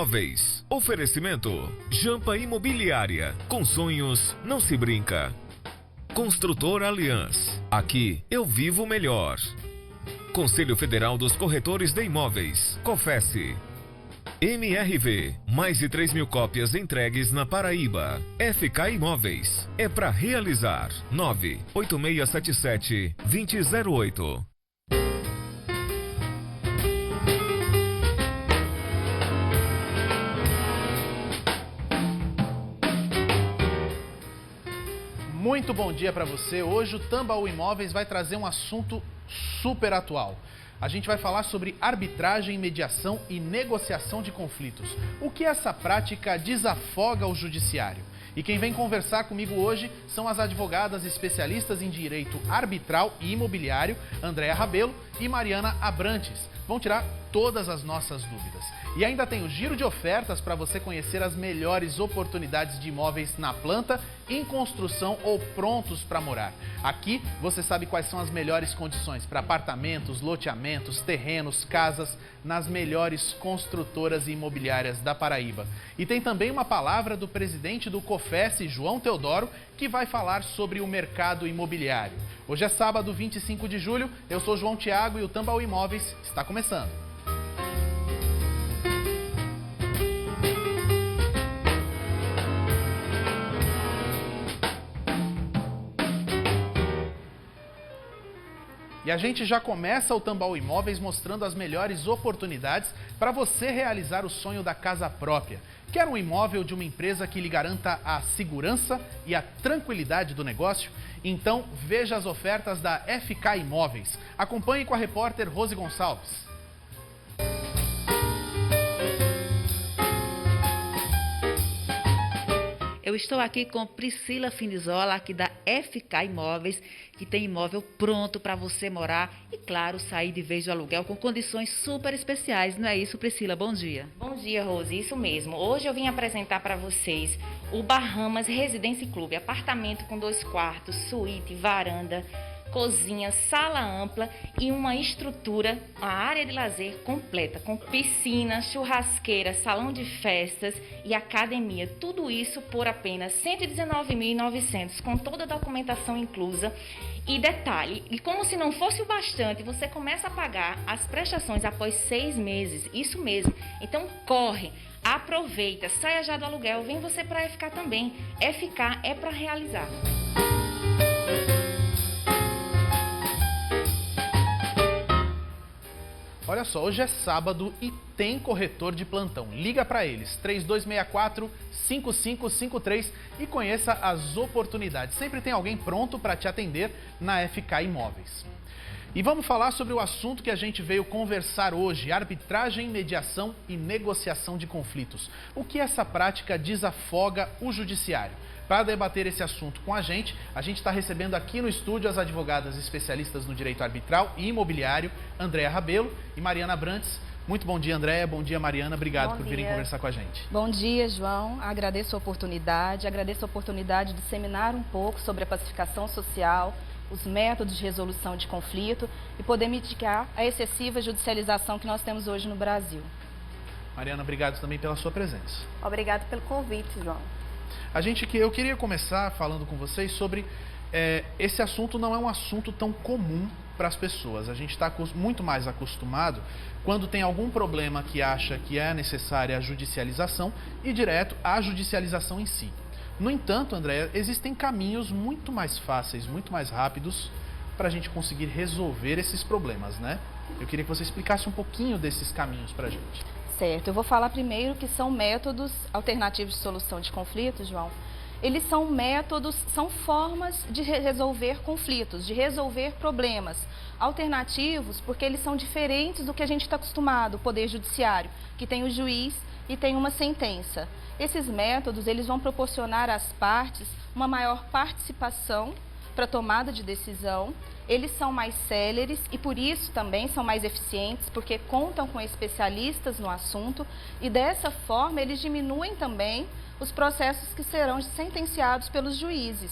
Imóveis. Oferecimento: Jampa Imobiliária. Com sonhos não se brinca. Construtora Aliança. Aqui eu vivo melhor. Conselho Federal dos Corretores de Imóveis. COFECE. MRV. Mais de 3.000 cópias entregues na Paraíba. FK Imóveis. É para realizar. 98677-2008. Muito bom dia para você. Hoje o Tambaú Imóveis vai trazer um assunto super atual. A gente vai falar sobre arbitragem, mediação e negociação de conflitos. O que essa prática desafoga o judiciário? E quem vem conversar comigo hoje são as advogadas especialistas em direito arbitral e imobiliário, Andréa Rabelo e Mariana Abrantes. Vão tirar todas as nossas dúvidas. E ainda tem o giro de ofertas para você conhecer as melhores oportunidades de imóveis na planta, em construção ou prontos para morar. Aqui você sabe quais são as melhores condições para apartamentos, loteamentos, terrenos, casas, nas melhores construtoras e imobiliárias da Paraíba. E tem também uma palavra do presidente do COFECE, João Teodoro, que vai falar sobre o mercado imobiliário. Hoje é sábado, 25 de julho, eu sou João Tiago e o Tambaú Imóveis está começando. E a gente já começa o Tambaú Imóveis mostrando as melhores oportunidades para você realizar o sonho da casa própria. Quer um imóvel de uma empresa que lhe garanta a segurança e a tranquilidade do negócio? Então veja as ofertas da FK Imóveis. Acompanhe com a repórter Rose Gonçalves. Eu estou aqui com Priscila Finizola, aqui da FK Imóveis, que tem imóvel pronto para você morar e, claro, sair de vez do aluguel com condições super especiais. Não é isso, Priscila? Bom dia. Bom dia, Rose. Isso mesmo. Hoje eu vim apresentar para vocês o Bahamas Residência Clube. Apartamento com 2 quartos, suíte, varanda, cozinha, sala ampla e uma estrutura, uma área de lazer completa, com piscina, churrasqueira, salão de festas e academia. Tudo isso por apenas R$ 119.900, com toda a documentação inclusa. E detalhe, e como se não fosse o bastante, você começa a pagar as prestações após 6 meses. Isso mesmo. Então corre, aproveita, saia já do aluguel, vem você para a FK também. FK é para realizar. Olha só, hoje é sábado e tem corretor de plantão. Liga para eles, 3264-5553 e conheça as oportunidades. Sempre tem alguém pronto para te atender na FK Imóveis. E vamos falar sobre o assunto que a gente veio conversar hoje, arbitragem, mediação e negociação de conflitos. O que essa prática desafoga o judiciário? Para debater esse assunto com a gente está recebendo aqui no estúdio as advogadas especialistas no direito arbitral e imobiliário, Andréa Rabelo e Mariana Abrantes. Muito bom dia, Andréa. Bom dia, Mariana. Obrigado por virem conversar com a gente. Bom dia, João. Agradeço a oportunidade de disseminar um pouco sobre a pacificação social, os métodos de resolução de conflito e poder mitigar a excessiva judicialização que nós temos hoje no Brasil. Mariana, obrigado também pela sua presença. Obrigado pelo convite, João. Eu queria começar falando com vocês sobre esse assunto. Não é um assunto tão comum para as pessoas. A gente está muito mais acostumado quando tem algum problema que acha que é necessária a judicialização e direto à judicialização em si. No entanto, Andréa, existem caminhos muito mais fáceis, muito mais rápidos para a gente conseguir resolver esses problemas, né? Eu queria que você explicasse um pouquinho desses caminhos para a gente. Certo, eu vou falar primeiro que são métodos alternativos de solução de conflitos, João. Eles são métodos, são formas de resolver conflitos, de resolver problemas alternativos, porque eles são diferentes do que a gente está acostumado, o Poder Judiciário, que tem o juiz e tem uma sentença. Esses métodos, eles vão proporcionar às partes uma maior participação para tomada de decisão. Eles são mais céleres e por isso também são mais eficientes, porque contam com especialistas no assunto e dessa forma eles diminuem também os processos que serão sentenciados pelos juízes.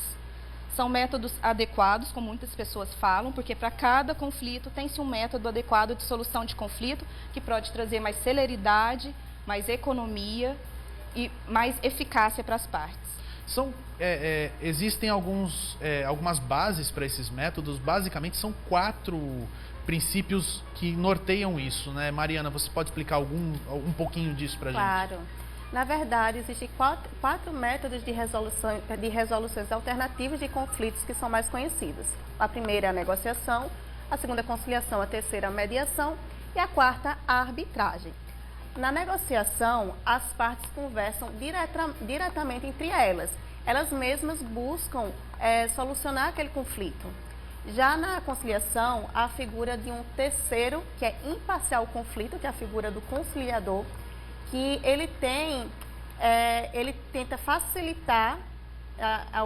São métodos adequados, como muitas pessoas falam, porque para cada conflito tem-se um método adequado de solução de conflito que pode trazer mais celeridade, mais economia e mais eficácia para as partes. Existem algumas bases para esses métodos. Basicamente são 4 princípios que norteiam isso, né? Mariana, você pode explicar um pouquinho disso para a gente? Claro. Na verdade, existem 4 métodos de resoluções alternativas de conflitos que são mais conhecidos. A primeira é a negociação, a segunda é a conciliação, a terceira é a mediação e a quarta a arbitragem. Na negociação, as partes conversam diretamente entre elas. Elas mesmas buscam solucionar aquele conflito. Já na conciliação, há a figura de um terceiro, que é imparcial ao conflito, que é a figura do conciliador, que ele tenta facilitar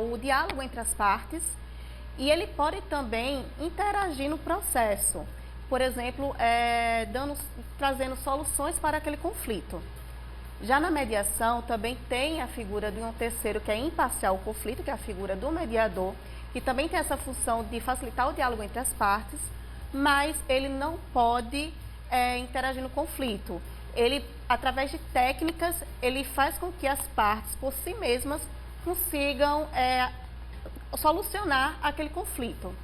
o diálogo entre as partes e ele pode também interagir no processo. Por exemplo, trazendo soluções para aquele conflito. Já na mediação, também tem a figura de um terceiro que é imparcial ao conflito, que é a figura do mediador, que também tem essa função de facilitar o diálogo entre as partes, mas ele não pode interagir no conflito. Ele, através de técnicas, ele faz com que as partes, por si mesmas, consigam solucionar aquele conflito.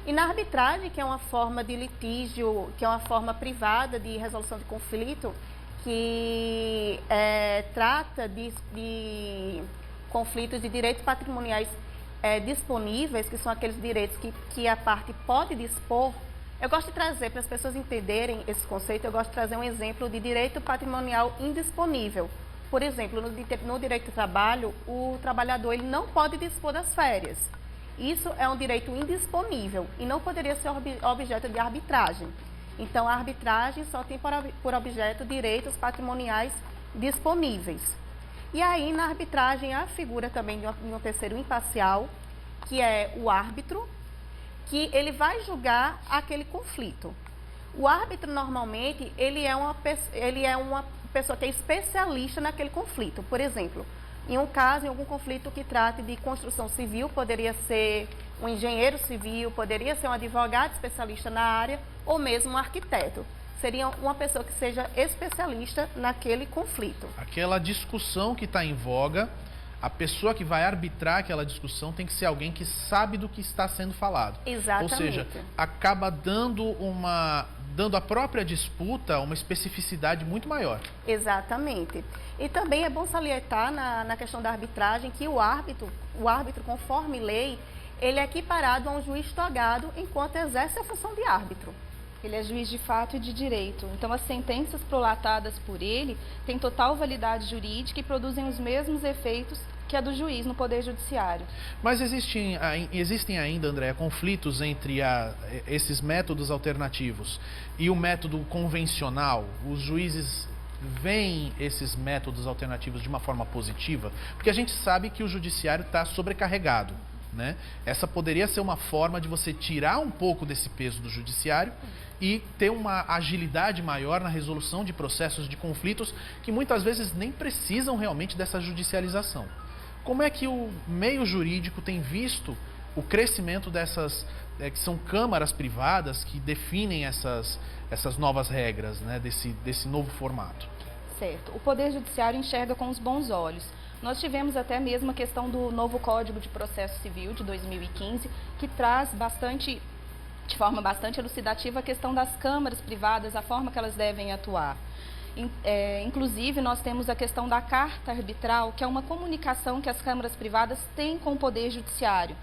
E na arbitragem, que é uma forma de litígio, que é uma forma privada de resolução de conflito, que trata de conflitos de direitos patrimoniais disponíveis, que são aqueles direitos que a parte pode dispor. Eu gosto de trazer, para as pessoas entenderem esse conceito, eu gosto de trazer um exemplo de direito patrimonial indisponível. Por exemplo, no direito do trabalho, o trabalhador ele não pode dispor das férias. Isso é um direito indisponível e não poderia ser objeto de arbitragem. Então, a arbitragem só tem por objeto direitos patrimoniais disponíveis. E aí, na arbitragem, há a figura também de um terceiro imparcial, que é o árbitro, que ele vai julgar aquele conflito. O árbitro, normalmente, ele é uma pessoa que é especialista naquele conflito. Por exemplo, em um caso, em algum conflito que trate de construção civil, poderia ser um engenheiro civil, poderia ser um advogado especialista na área, ou mesmo um arquiteto. Seria uma pessoa que seja especialista naquele conflito. Aquela discussão que está em voga, a pessoa que vai arbitrar aquela discussão tem que ser alguém que sabe do que está sendo falado. Exatamente. Ou seja, acaba dando a própria disputa uma especificidade muito maior. Exatamente. E também é bom salientar na questão da arbitragem que o árbitro, conforme lei, ele é equiparado a um juiz togado enquanto exerce a função de árbitro. Ele é juiz de fato e de direito. Então, as sentenças prolatadas por ele têm total validade jurídica e produzem os mesmos efeitos que a do juiz no Poder Judiciário. Mas existem ainda, Andréa, conflitos entre esses métodos alternativos e o método convencional? Os juízes veem esses métodos alternativos de uma forma positiva? Porque a gente sabe que o judiciário está sobrecarregado, né? Essa poderia ser uma forma de você tirar um pouco desse peso do judiciário e ter uma agilidade maior na resolução de processos de conflitos que muitas vezes nem precisam realmente dessa judicialização. Como é que o meio jurídico tem visto o crescimento dessas, que são câmaras privadas que definem essas novas regras, né, desse novo formato? Certo. O Poder Judiciário enxerga com os bons olhos. Nós tivemos até mesmo a questão do novo Código de Processo Civil de 2015, que traz de forma bastante elucidativa a questão das câmaras privadas, a forma que elas devem atuar. Inclusive, nós temos a questão da carta arbitral, que é uma comunicação que as câmaras privadas têm com o Poder Judiciário.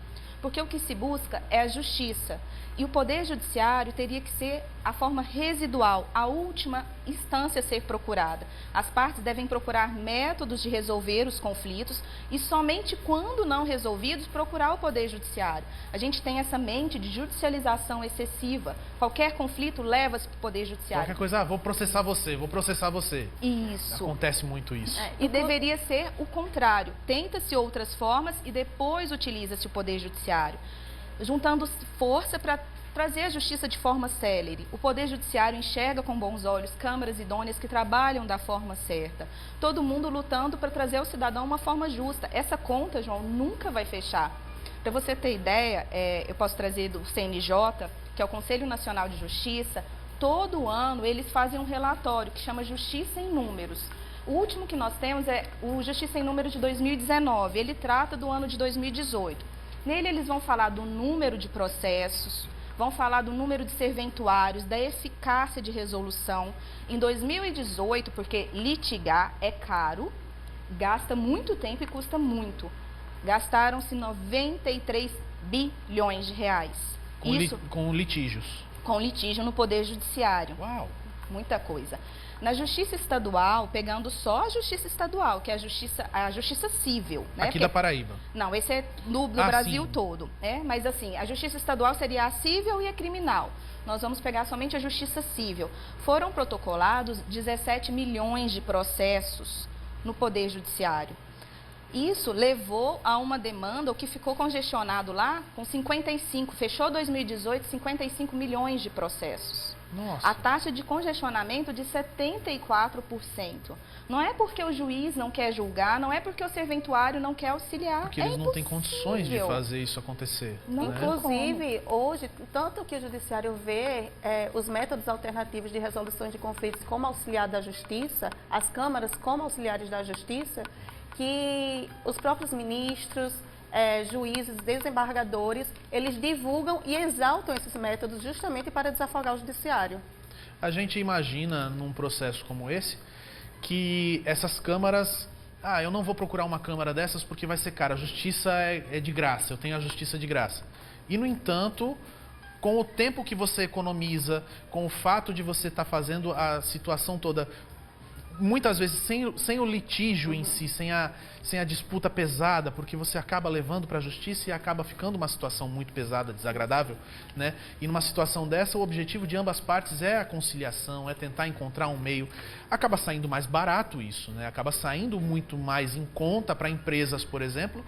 Porque o que se busca é a justiça. E o Poder Judiciário teria que ser a forma residual, a última instância a ser procurada. As partes devem procurar métodos de resolver os conflitos e somente quando não resolvidos procurar o Poder Judiciário. A gente tem essa mente de judicialização excessiva. Qualquer conflito leva-se para o Poder Judiciário. Qualquer coisa, vou processar você. Isso. Acontece muito isso. E deveria ser o contrário. Tenta-se outras formas e depois utiliza-se o Poder Judiciário, juntando força para trazer a justiça de forma célere. O Poder Judiciário enxerga com bons olhos câmaras idôneas que trabalham da forma certa. Todo mundo lutando para trazer ao cidadão uma forma justa. Essa conta, João, nunca vai fechar. Para você ter ideia, eu posso trazer do CNJ, que é o Conselho Nacional de Justiça. Todo ano eles fazem um relatório que chama Justiça em Números. O último que nós temos é o Justiça em Número de 2019. Ele trata do ano de 2018. Nele eles vão falar do número de processos, vão falar do número de serventuários, da eficácia de resolução. Em 2018, porque litigar é caro, gasta muito tempo e custa muito. Gastaram-se 93 bilhões de reais. Com litígios. Com litígio no Poder Judiciário. Uau! Muita coisa. Na Justiça Estadual, pegando só a Justiça Estadual, que é a Justiça Civil. Né? Aqui da Paraíba. Não, esse é no Brasil sim. todo. Né? Mas assim, a Justiça Estadual seria a civil e a criminal. Nós vamos pegar somente a Justiça Civil. Foram protocolados 17 milhões de processos no Poder Judiciário. Isso levou a uma demanda, o que ficou congestionado lá, com 55, fechou 2018, 55 milhões de processos. Nossa. A taxa de congestionamento de 74%. Não é porque o juiz não quer julgar, não é porque o serventuário não quer auxiliar. Porque eles não têm condições de fazer isso acontecer. Não, né? Inclusive, hoje, tanto que o judiciário vê os métodos alternativos de resolução de conflitos como auxiliar da justiça, as câmaras como auxiliares da justiça, que os próprios ministros, juízes, desembargadores, eles divulgam e exaltam esses métodos justamente para desafogar o judiciário. A gente imagina num processo como esse que essas câmaras... eu não vou procurar uma câmara dessas porque vai ser cara. A justiça é de graça, eu tenho a justiça de graça. E, no entanto, com o tempo que você economiza, com o fato de você estar fazendo a situação toda... Muitas vezes sem o litígio em si, sem a disputa pesada, porque você acaba levando para a justiça e acaba ficando uma situação muito pesada, desagradável, né? E numa situação dessa, o objetivo de ambas partes é a conciliação, é tentar encontrar um meio. Acaba saindo mais barato isso, né? Acaba saindo muito mais em conta para empresas, por exemplo.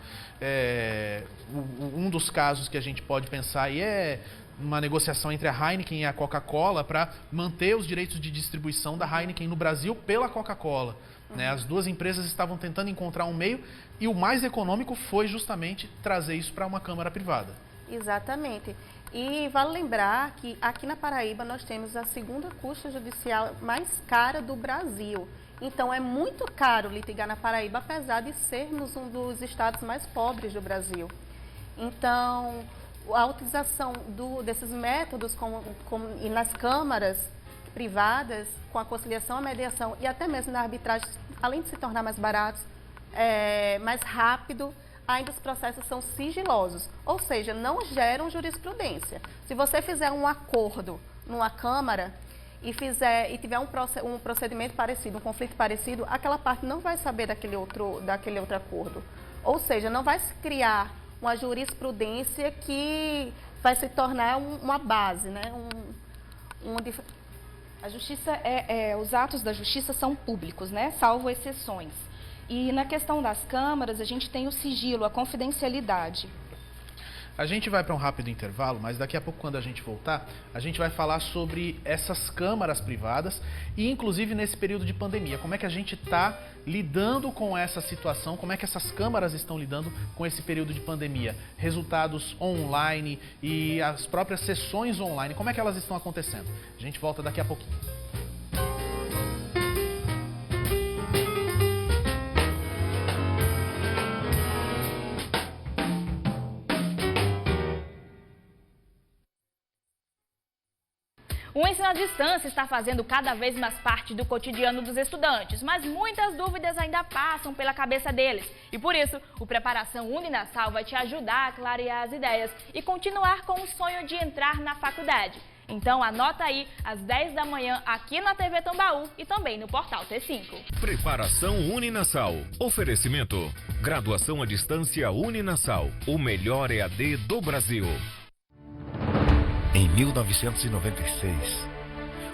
Um dos casos que a gente pode pensar aí é uma negociação entre a Heineken e a Coca-Cola para manter os direitos de distribuição da Heineken no Brasil pela Coca-Cola. Né? As duas empresas estavam tentando encontrar um meio e o mais econômico foi justamente trazer isso para uma câmara privada. Exatamente. E vale lembrar que aqui na Paraíba nós temos a segunda custa judicial mais cara do Brasil. Então é muito caro litigar na Paraíba, apesar de sermos um dos estados mais pobres do Brasil. Então, a utilização desses métodos e nas câmaras privadas, com a conciliação, a mediação e até mesmo na arbitragem, além de se tornar mais baratos, mais rápido, ainda os processos são sigilosos, ou seja, não geram jurisprudência. Se você fizer um acordo numa câmara e tiver um procedimento parecido, um conflito parecido, aquela parte não vai saber daquele outro acordo. Ou seja, não vai se criar uma jurisprudência que vai se tornar uma base, né? A justiça os atos da justiça são públicos, né? Salvo exceções. E na questão das câmaras, a gente tem o sigilo, a confidencialidade. A gente vai para um rápido intervalo, mas daqui a pouco, quando a gente voltar, a gente vai falar sobre essas câmaras privadas e, inclusive, nesse período de pandemia. Como é que a gente está lidando com essa situação, como é que essas câmaras estão lidando com esse período de pandemia. Resultados online e as próprias sessões online, como é que elas estão acontecendo? A gente volta daqui a pouquinho. O ensino à distância está fazendo cada vez mais parte do cotidiano dos estudantes, mas muitas dúvidas ainda passam pela cabeça deles. E por isso, o Preparação Uninasal vai te ajudar a clarear as ideias e continuar com o sonho de entrar na faculdade. Então anota aí, às 10 da manhã, aqui na TV Tambaú e também no Portal T5. Preparação Uninasal. Oferecimento. Graduação à distância Uninasal. O melhor EAD do Brasil. Em 1996,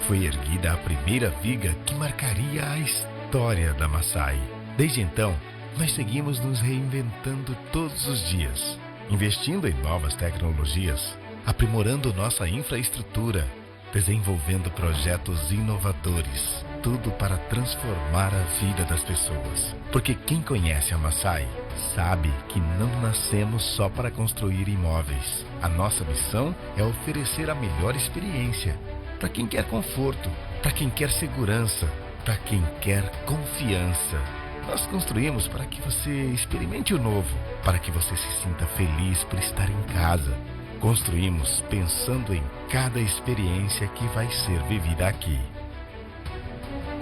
foi erguida a primeira viga que marcaria a história da Massai. Desde então, nós seguimos nos reinventando todos os dias, investindo em novas tecnologias, aprimorando nossa infraestrutura, desenvolvendo projetos inovadores, tudo para transformar a vida das pessoas. Porque quem conhece a Massai sabe que não nascemos só para construir imóveis. A nossa missão é oferecer a melhor experiência para quem quer conforto, para quem quer segurança, para quem quer confiança. Nós construímos para que você experimente o novo, para que você se sinta feliz por estar em casa. Construímos pensando em cada experiência que vai ser vivida aqui.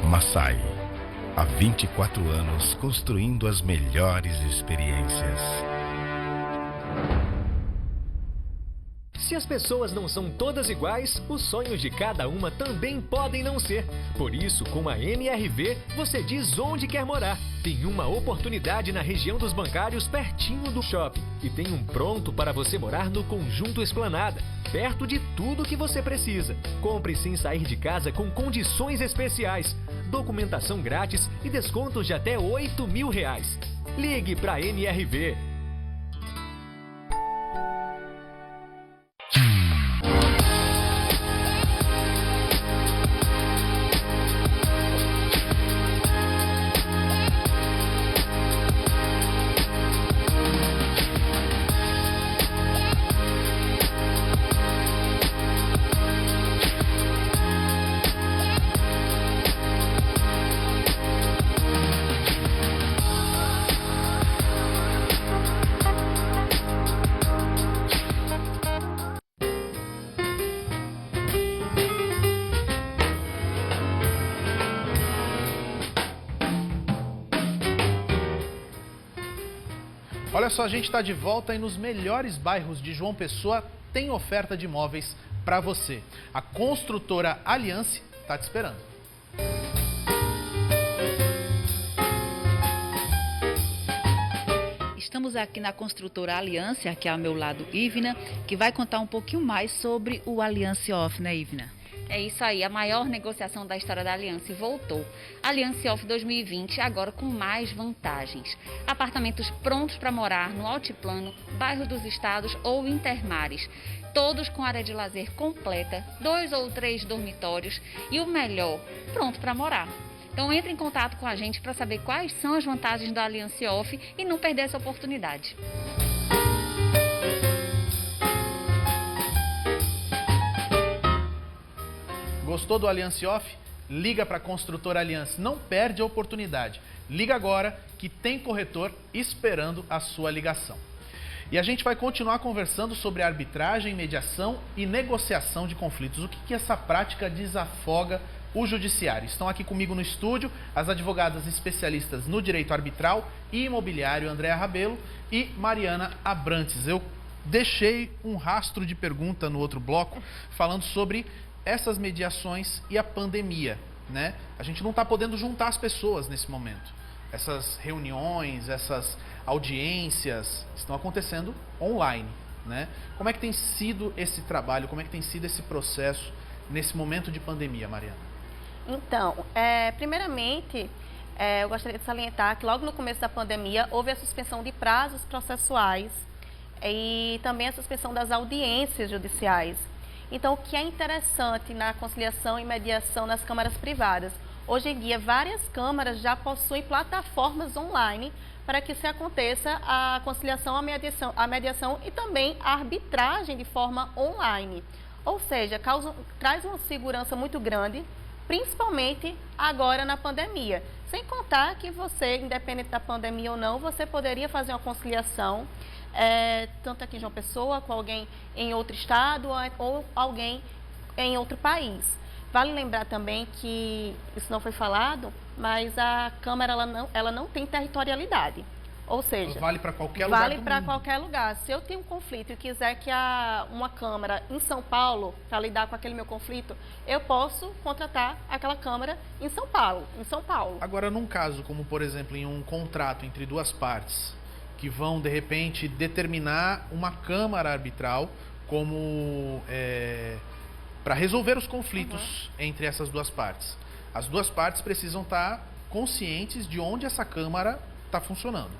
Massai, há 24 anos construindo as melhores experiências. Se as pessoas não são todas iguais, os sonhos de cada uma também podem não ser. Por isso, com a MRV, você diz onde quer morar. Tem uma oportunidade na região dos bancários, pertinho do shopping. E tem um pronto para você morar no Conjunto Esplanada, perto de tudo que você precisa. Compre sem sair de casa com condições especiais. Documentação grátis e descontos de até R$8.000. Ligue para a MRV. Olha só, a gente está de volta e nos melhores bairros de João Pessoa tem oferta de imóveis para você. A construtora Aliança está te esperando. Estamos aqui na construtora Aliança, aqui ao meu lado Ivna, que vai contar um pouquinho mais sobre o Aliança Off, né, Ivna? É isso aí, a maior negociação da história da Aliança voltou. Aliança Off 2020, agora com mais vantagens. Apartamentos prontos para morar no Altiplano, bairro dos Estados ou Intermares. Todos com área de lazer completa, 2 ou 3 dormitórios e o melhor, pronto para morar. Então entre em contato com a gente para saber quais são as vantagens da Aliança Off e não perder essa oportunidade. Gostou do Aliança Off? Liga para a construtora Aliança, não perde a oportunidade. Liga agora que tem corretor esperando a sua ligação. E a gente vai continuar conversando sobre arbitragem, mediação e negociação de conflitos. O que essa prática desafoga o judiciário? Estão aqui comigo no estúdio as advogadas especialistas no direito arbitral e imobiliário, Andréa Rabelo e Mariana Abrantes. Eu deixei um rastro de pergunta no outro bloco falando sobre essas mediações e a pandemia, né? A gente não está podendo juntar as pessoas nesse momento. Essas reuniões, essas audiências estão acontecendo online, né? Como é que tem sido esse trabalho, como é que tem sido esse processo nesse momento de pandemia, Mariana? Então, primeiramente, eu gostaria de salientar que logo no começo da pandemia houve a suspensão de prazos processuais e também a suspensão das audiências judiciais. Então, o que é interessante na conciliação e mediação nas câmaras privadas? Hoje em dia, várias câmaras já possuem plataformas online para que se aconteça a conciliação, a mediação e também a arbitragem de forma online. Ou seja, traz uma segurança muito grande, principalmente agora na pandemia. Sem contar que você, independente da pandemia ou não, você poderia fazer uma conciliação tanto aqui em João Pessoa, com alguém em outro estado ou alguém em outro país. Vale lembrar também que, isso não foi falado, mas a Câmara ela não tem territorialidade. Ou seja, vale para qualquer lugar Vale para qualquer lugar. Se eu tenho um conflito e quiser que uma Câmara em São Paulo, para lidar com aquele meu conflito, eu posso contratar aquela Câmara em São Paulo. Agora, num caso como, por exemplo, em um contrato entre duas partes, que vão, de repente, determinar uma câmara arbitral como para resolver os conflitos entre essas duas partes. As duas partes precisam estar conscientes de onde essa câmara está funcionando.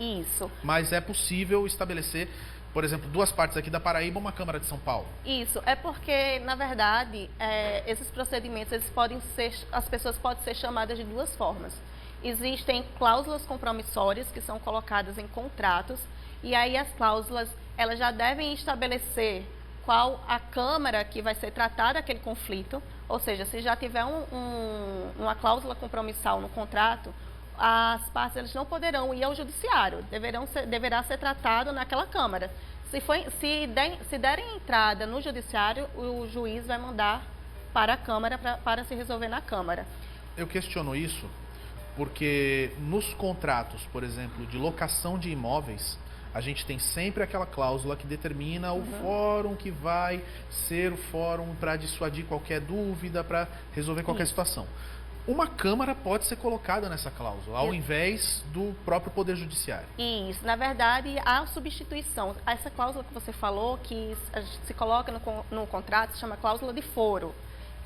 Isso. Mas é possível estabelecer, por exemplo, duas partes aqui da Paraíba, uma câmara de São Paulo. Isso, é porque, na verdade, esses procedimentos, as pessoas podem ser chamadas de duas formas. Existem cláusulas compromissórias que são colocadas em contratos e aí as cláusulas elas já devem estabelecer qual a Câmara que vai ser tratada aquele conflito, Ou seja, se já tiver uma cláusula compromissal no contrato, as partes eles não poderão ir ao judiciário, deverá ser tratado naquela Câmara. Se derem entrada no judiciário, o juiz vai mandar para a Câmara para se resolver na Câmara. Eu questiono isso porque nos contratos, por exemplo, de locação de imóveis, a gente tem sempre aquela cláusula que determina o fórum que vai ser o fórum para dissuadir qualquer dúvida, para resolver qualquer situação. Uma Câmara pode ser colocada nessa cláusula, ao invés do próprio Poder Judiciário. Isso, na verdade, a substituição, essa cláusula que você falou, que se coloca no contrato, se chama cláusula de foro,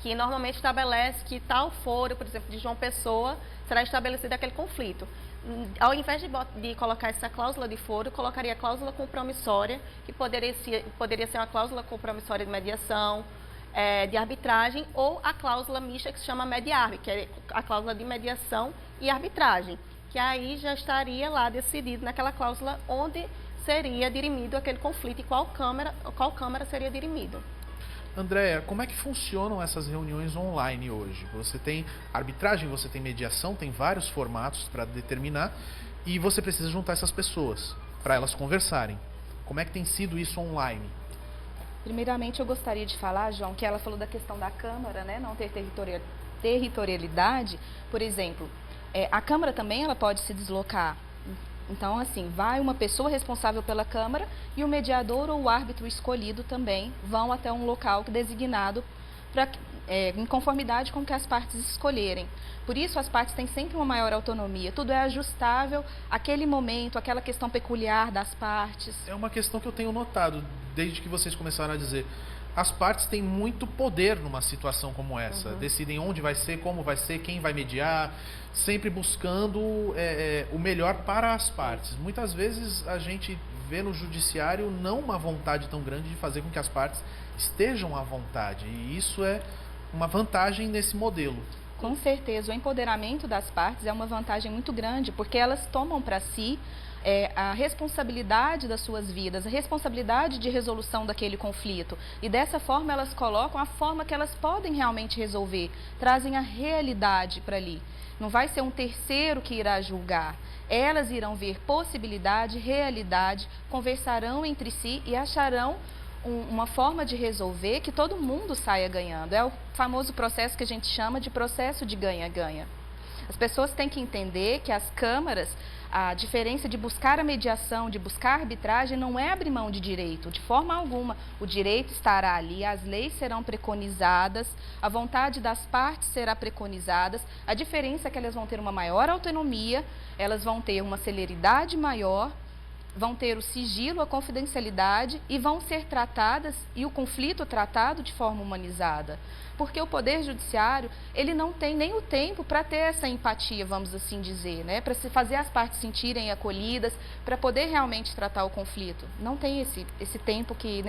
que normalmente estabelece que tal foro, por exemplo, de João Pessoa, será estabelecido aquele conflito. Ao invés de colocar essa cláusula de foro, colocaria a cláusula compromissória, que poderia ser uma cláusula compromissória de mediação, de arbitragem, ou a cláusula mista que se chama mediarb, que é a cláusula de mediação e arbitragem, que aí já estaria lá decidido naquela cláusula onde seria dirimido aquele conflito e qual Câmara seria dirimido. Andréa, como é que funcionam essas reuniões online hoje? Você tem arbitragem, você tem mediação, tem vários formatos para determinar e você precisa juntar essas pessoas para elas conversarem. Como é que tem sido isso online? Primeiramente, eu gostaria de falar, João, que ela falou da questão da Câmara, né, não ter territorialidade. Por exemplo, a Câmara também ela pode se deslocar. Então, assim, vai uma pessoa responsável pela Câmara e o mediador ou o árbitro escolhido também vão até um local designado em conformidade com o que as partes escolherem. Por isso, as partes têm sempre uma maior autonomia. Tudo é ajustável àquele momento, àquela questão peculiar das partes. É uma questão que eu tenho notado desde que vocês começaram a dizer. As partes têm muito poder numa situação como essa. Decidem onde vai ser, como vai ser, quem vai mediar, sempre buscando o melhor para as partes. Muitas vezes a gente vê no judiciário não uma vontade tão grande de fazer com que as partes estejam à vontade. E isso é uma vantagem nesse modelo. Com certeza, o empoderamento das partes é uma vantagem muito grande, porque elas tomam para si a responsabilidade das suas vidas, a responsabilidade de resolução daquele conflito. E dessa forma elas colocam a forma que elas podem realmente resolver, trazem a realidade para ali. Não vai ser um terceiro que irá julgar. Elas irão ver possibilidade, realidade, conversarão entre si e acharão uma forma de resolver que todo mundo saia ganhando. É o famoso processo que a gente chama de processo de ganha-ganha. As pessoas têm que entender que as câmaras, a diferença de buscar a mediação, de buscar a arbitragem, não é abrir mão de direito, de forma alguma. O direito estará ali, as leis serão preconizadas, a vontade das partes será preconizada. A diferença é que elas vão ter uma maior autonomia, elas vão ter uma celeridade maior, vão ter o sigilo, a confidencialidade e vão ser tratadas, e o conflito tratado de forma humanizada. Porque o Poder Judiciário, ele não tem nem o tempo para ter essa empatia, vamos assim dizer, né? Para se fazer as partes sentirem acolhidas, para poder realmente tratar o conflito. Não tem esse tempo que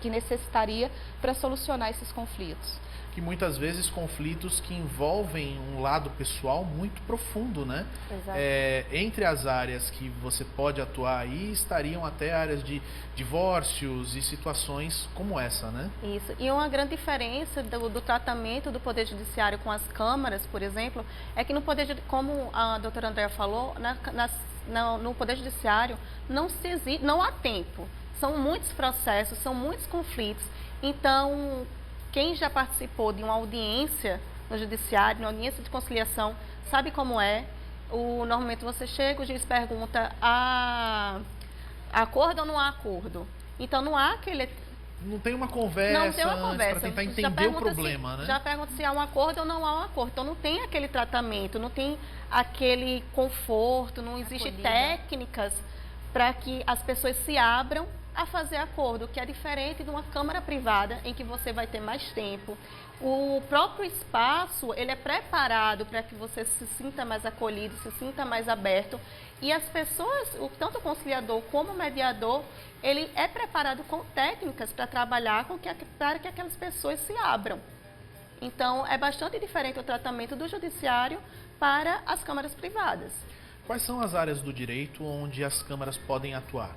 necessitaria para solucionar esses conflitos. Que muitas vezes conflitos que envolvem um lado pessoal muito profundo, né? Exato. Entre as áreas que você pode atuar aí, estariam até áreas de divórcios e situações como essa, né? Isso. E uma grande diferença do tratamento do Poder Judiciário com as câmaras, por exemplo, é que no como a doutora Andréa falou, no Poder Judiciário não há tempo. São muitos processos, são muitos conflitos. Então, quem já participou de uma audiência no judiciário, uma audiência de conciliação, sabe como é. Normalmente você chega, o juiz pergunta, há acordo ou não há acordo? Então não há aquele... Não tem uma conversa para tentar entender o problema, né? Já pergunta se há um acordo ou não há um acordo. Então não tem aquele tratamento, não tem aquele conforto, não existe técnicas para que as pessoas se abram a fazer acordo, que é diferente de uma câmara privada em que você vai ter mais tempo. O próprio espaço, ele é preparado para que você se sinta mais acolhido, se sinta mais aberto. E as pessoas, tanto o conciliador como o mediador, ele é preparado com técnicas para trabalhar para que aquelas pessoas se abram. Então, é bastante diferente o tratamento do judiciário para as câmaras privadas. Quais são as áreas do direito onde as câmaras podem atuar?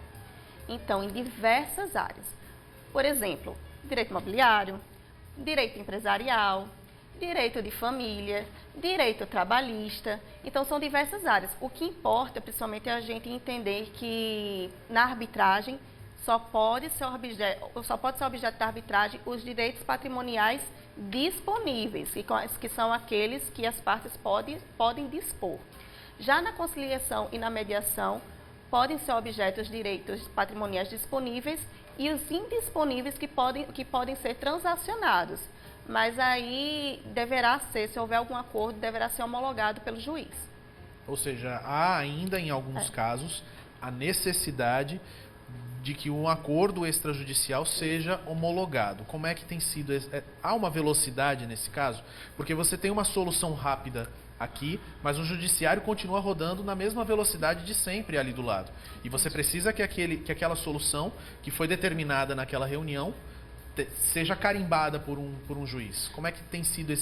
Então, em diversas áreas. Por exemplo, direito imobiliário, direito empresarial, direito de família, direito trabalhista. Então, são diversas áreas. O que importa, principalmente, é a gente entender que na arbitragem só pode ser objeto da arbitragem os direitos patrimoniais disponíveis, que são aqueles que as partes podem dispor. Já na conciliação e na mediação, podem ser objetos os direitos patrimoniais disponíveis e os indisponíveis que podem ser transacionados. Mas aí deverá ser, se houver algum acordo, deverá ser homologado pelo juiz. Ou seja, há ainda em alguns casos a necessidade de que um acordo extrajudicial seja homologado. Como é que tem sido? Há uma velocidade nesse caso? Porque você tem uma solução rápida aqui, mas o judiciário continua rodando na mesma velocidade de sempre ali do lado. E você precisa que aquela solução que foi determinada naquela reunião seja carimbada por um juiz. Como é que tem sido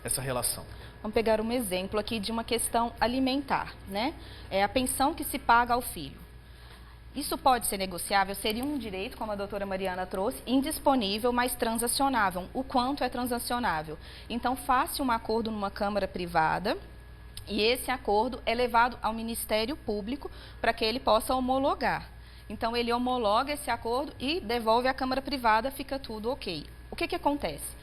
essa relação? Vamos pegar um exemplo aqui de uma questão alimentar, né? É a pensão que se paga ao filho. Isso pode ser negociável, seria um direito, como a doutora Mariana trouxe, indisponível, mas transacionável. O quanto é transacionável? Então, faça um acordo numa câmara privada e esse acordo é levado ao Ministério Público para que ele possa homologar. Então, ele homologa esse acordo e devolve à câmara privada, fica tudo ok. O que acontece?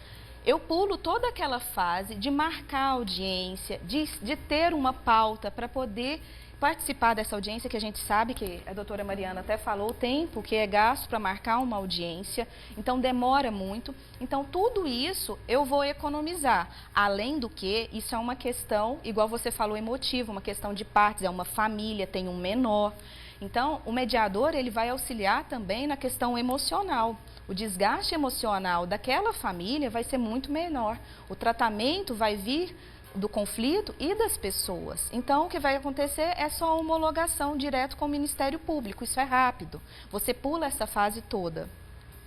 Eu pulo toda aquela fase de marcar a audiência, de ter uma pauta para poder participar dessa audiência, que a gente sabe que a doutora Mariana até falou, o tempo que é gasto para marcar uma audiência, então demora muito. Então, tudo isso eu vou economizar. Além do que, isso é uma questão, igual você falou, emotiva, uma questão de partes, é uma família, tem um menor. Então, o mediador, ele vai auxiliar também na questão emocional. O desgaste emocional daquela família vai ser muito menor. O tratamento vai vir do conflito e das pessoas. Então, o que vai acontecer é só a homologação direto com o Ministério Público. Isso é rápido. Você pula essa fase toda.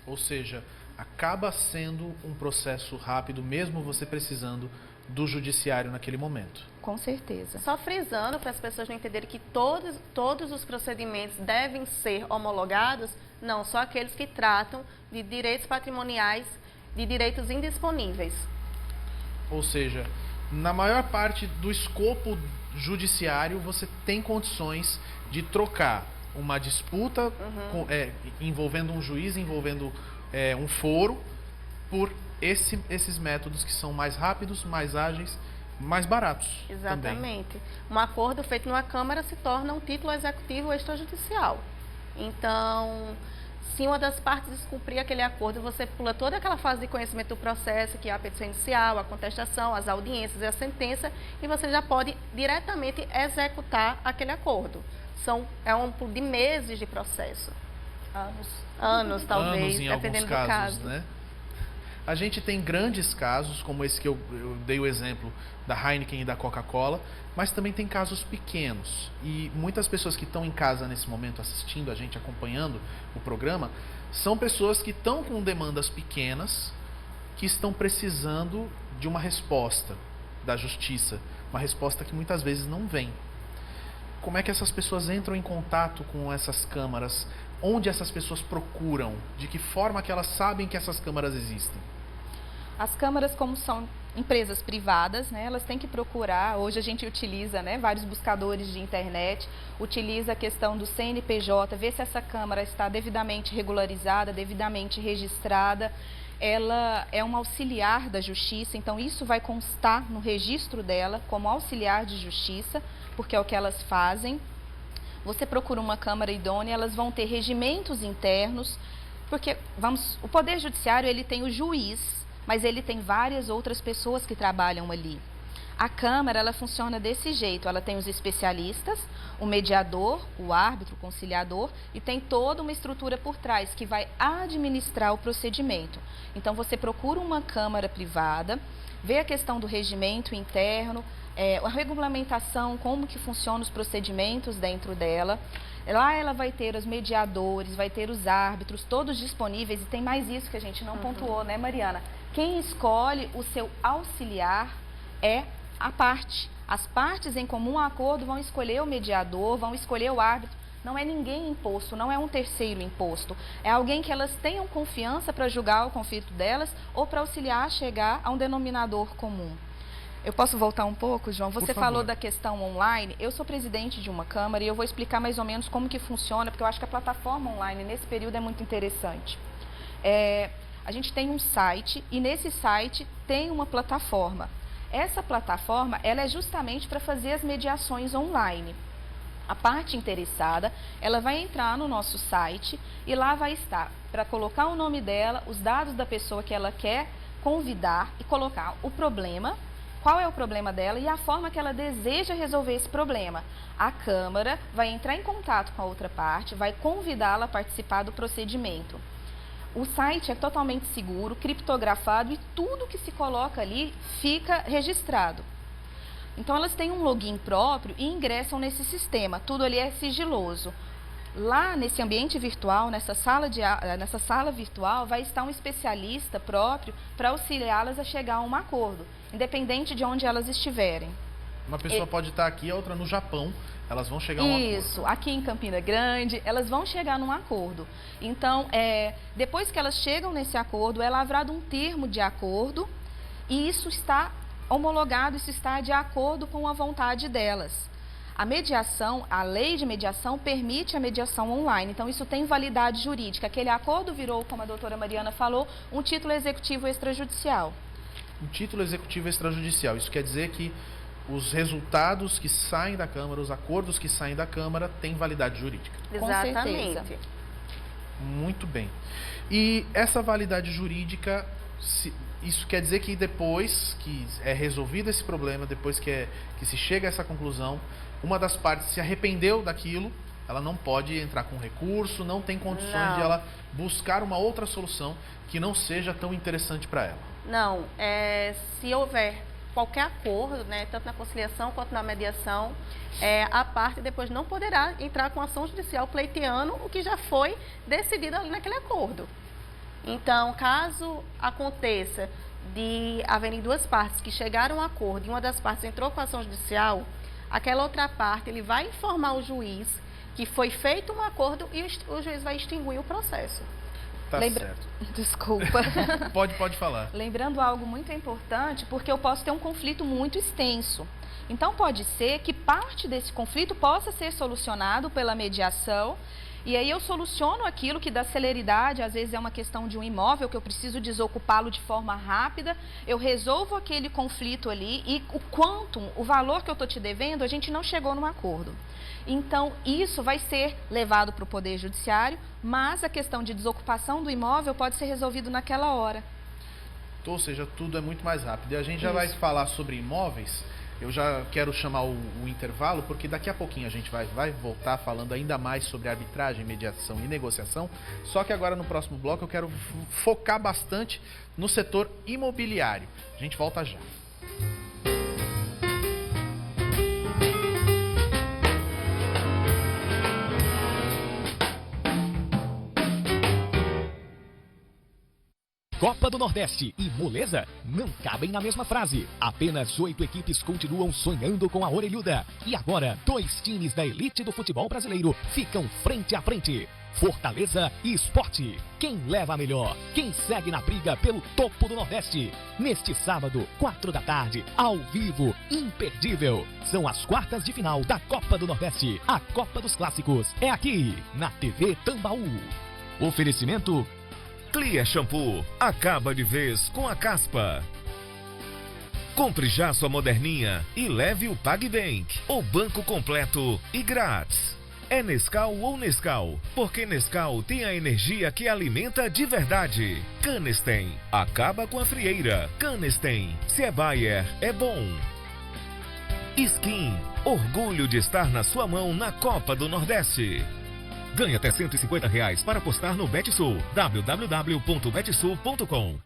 Ou seja, acaba sendo um processo rápido, mesmo você precisando do judiciário naquele momento. Com certeza. Só frisando para as pessoas não entenderem que todos os procedimentos devem ser homologados, não, só aqueles que tratam de direitos patrimoniais, de direitos indisponíveis. Ou seja, na maior parte do escopo judiciário, você tem condições de trocar uma disputa envolvendo um juiz, envolvendo um foro, por esses métodos que são mais rápidos, mais ágeis, mais baratos. Exatamente. Também. Um acordo feito numa Câmara se torna um título executivo extrajudicial. Então, se uma das partes descumprir aquele acordo, você pula toda aquela fase de conhecimento do processo, que é a petição inicial, a contestação, as audiências e a sentença, e você já pode diretamente executar aquele acordo. É um pulo de meses de processo. Anos, talvez, em dependendo alguns do caso. Né? A gente tem grandes casos, como esse que eu dei o exemplo da Heineken e da Coca-Cola, mas também tem casos pequenos. E muitas pessoas que estão em casa nesse momento assistindo a gente, acompanhando o programa, são pessoas que estão com demandas pequenas, que estão precisando de uma resposta da justiça, uma resposta que muitas vezes não vem. Como é que essas pessoas entram em contato com essas câmaras? Onde essas pessoas procuram? De que forma que elas sabem que essas câmaras existem? As câmaras, como são empresas privadas, né, elas têm que procurar, hoje a gente utiliza, né, vários buscadores de internet, utiliza a questão do CNPJ, ver se essa câmara está devidamente regularizada, devidamente registrada. Ela é uma auxiliar da justiça, então isso vai constar no registro dela como auxiliar de justiça, porque é o que elas fazem. Você procura uma câmara idônea, elas vão ter regimentos internos, porque o Poder Judiciário ele tem o juiz, mas ele tem várias outras pessoas que trabalham ali. A Câmara, ela funciona desse jeito, ela tem os especialistas, o mediador, o árbitro, o conciliador, e tem toda uma estrutura por trás que vai administrar o procedimento. Então, você procura uma Câmara privada, vê a questão do regimento interno, a regulamentação, como que funcionam os procedimentos dentro dela. Lá ela vai ter os mediadores, vai ter os árbitros, todos disponíveis, e tem mais isso que a gente não pontuou, né, Mariana? Quem escolhe o seu auxiliar é a parte. As partes em comum acordo vão escolher o mediador, vão escolher o árbitro, não é ninguém imposto, não é um terceiro imposto. É alguém que elas tenham confiança para julgar o conflito delas ou para auxiliar a chegar a um denominador comum. Eu posso voltar um pouco, João? Você falou da questão online. Eu sou presidente de uma Câmara e eu vou explicar mais ou menos como que funciona, porque eu acho que a plataforma online nesse período é muito interessante. A gente tem um site e nesse site tem uma plataforma. Essa plataforma, ela é justamente para fazer as mediações online. A parte interessada, ela vai entrar no nosso site e lá vai estar para colocar o nome dela, os dados da pessoa que ela quer convidar e colocar o problema, qual é o problema dela e a forma que ela deseja resolver esse problema. A Câmara vai entrar em contato com a outra parte, vai convidá-la a participar do procedimento. O site é totalmente seguro, criptografado e tudo que se coloca ali fica registrado. Então, elas têm um login próprio e ingressam nesse sistema. Tudo ali é sigiloso. Lá, nesse ambiente virtual, nessa sala virtual, vai estar um especialista próprio para auxiliá-las a chegar a um acordo, independente de onde elas estiverem. Uma pessoa pode estar aqui, a outra no Japão, elas vão chegar a um acordo. Isso, aqui em Campina Grande, elas vão chegar num acordo. Então, depois que elas chegam nesse acordo, é lavrado um termo de acordo e isso está homologado, isso está de acordo com a vontade delas. A mediação, a lei de mediação permite a mediação online, então isso tem validade jurídica. Aquele acordo virou, como a doutora Mariana falou, um título executivo extrajudicial. Um título executivo extrajudicial, isso quer dizer que os resultados que saem da Câmara, os acordos que saem da Câmara têm validade jurídica. Exatamente. Muito bem. E essa validade jurídica, isso quer dizer que depois que é resolvido esse problema, depois que se chega a essa conclusão, uma das partes se arrependeu daquilo, ela não pode entrar com recurso, não tem condições de ela buscar uma outra solução que não seja tão interessante para ela. Não, se houver qualquer acordo, né, tanto na conciliação quanto na mediação, a parte depois não poderá entrar com ação judicial pleiteando o que já foi decidido ali naquele acordo. Então, caso aconteça de haverem duas partes que chegaram a um acordo e uma das partes entrou com ação judicial, aquela outra parte ele vai informar o juiz que foi feito um acordo e o juiz vai extinguir o processo. Tá certo. Desculpa. Pode falar. Lembrando algo muito importante, porque eu posso ter um conflito muito extenso. Então, pode ser que parte desse conflito possa ser solucionado pela mediação, e aí eu soluciono aquilo que dá celeridade, às vezes é uma questão de um imóvel que eu preciso desocupá-lo de forma rápida, eu resolvo aquele conflito ali e o valor que eu estou te devendo, a gente não chegou num acordo. Então, isso vai ser levado para o Poder Judiciário, mas a questão de desocupação do imóvel pode ser resolvido naquela hora. Ou seja, tudo é muito mais rápido. E a gente já vai falar sobre imóveis. Eu já quero chamar o intervalo, porque daqui a pouquinho a gente vai voltar falando ainda mais sobre arbitragem, mediação e negociação. Só que agora no próximo bloco eu quero focar bastante no setor imobiliário. A gente volta já. Copa do Nordeste e moleza não cabem na mesma frase. Apenas 8 equipes continuam sonhando com a orelhuda. E agora, 2 times da elite do futebol brasileiro ficam frente a frente. Fortaleza e Sport. Quem leva a melhor? Quem segue na briga pelo topo do Nordeste? Neste sábado, 4 da tarde, ao vivo, imperdível. São as quartas de final da Copa do Nordeste. A Copa dos Clássicos é aqui, na TV Tambaú. Oferecimento Clear Shampoo, acaba de vez com a caspa. Compre já sua moderninha e leve o PagBank, o banco completo e grátis. É Nescau ou Nescau? Porque Nescau tem a energia que alimenta de verdade. Canesten, acaba com a frieira. Canesten, se é Bayer, é bom. Skin, orgulho de estar na sua mão na Copa do Nordeste. Ganhe até R$150 para apostar no BetSul. www.betsul.com.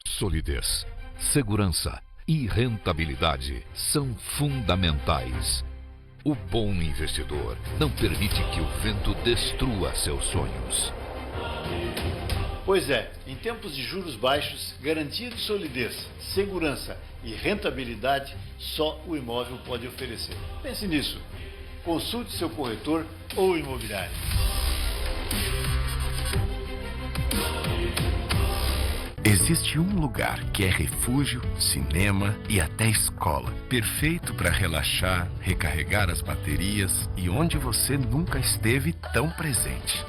Solidez, segurança e rentabilidade são fundamentais. O bom investidor não permite que o vento destrua seus sonhos. Pois é, em tempos de juros baixos, garantia de solidez, segurança e rentabilidade só o imóvel pode oferecer. Pense nisso. Consulte seu corretor ou imobiliária. Existe um lugar que é refúgio, cinema e até escola. Perfeito para relaxar, recarregar as baterias e onde você nunca esteve tão presente.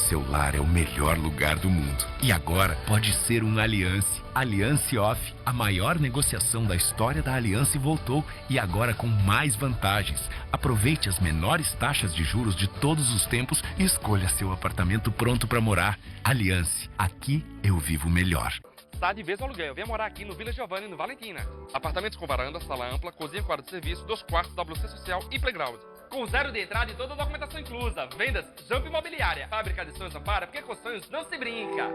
Seu lar é o melhor lugar do mundo. E agora pode ser um Aliança. Aliança Off, a maior negociação da história da Aliança voltou e agora com mais vantagens. Aproveite as menores taxas de juros de todos os tempos e escolha seu apartamento pronto para morar. Aliança, aqui eu vivo melhor. Tá de vez no aluguel. Venha morar aqui no Vila Giovanni, no Valentina. Apartamentos com varanda, sala ampla, cozinha, quarto de serviço, 2 quartos, WC social e playground. Com 0 de entrada e toda a documentação inclusa. Vendas Jumpa Imobiliária. Fábrica de Sonhos Ampara, porque com sonhos não se brinca.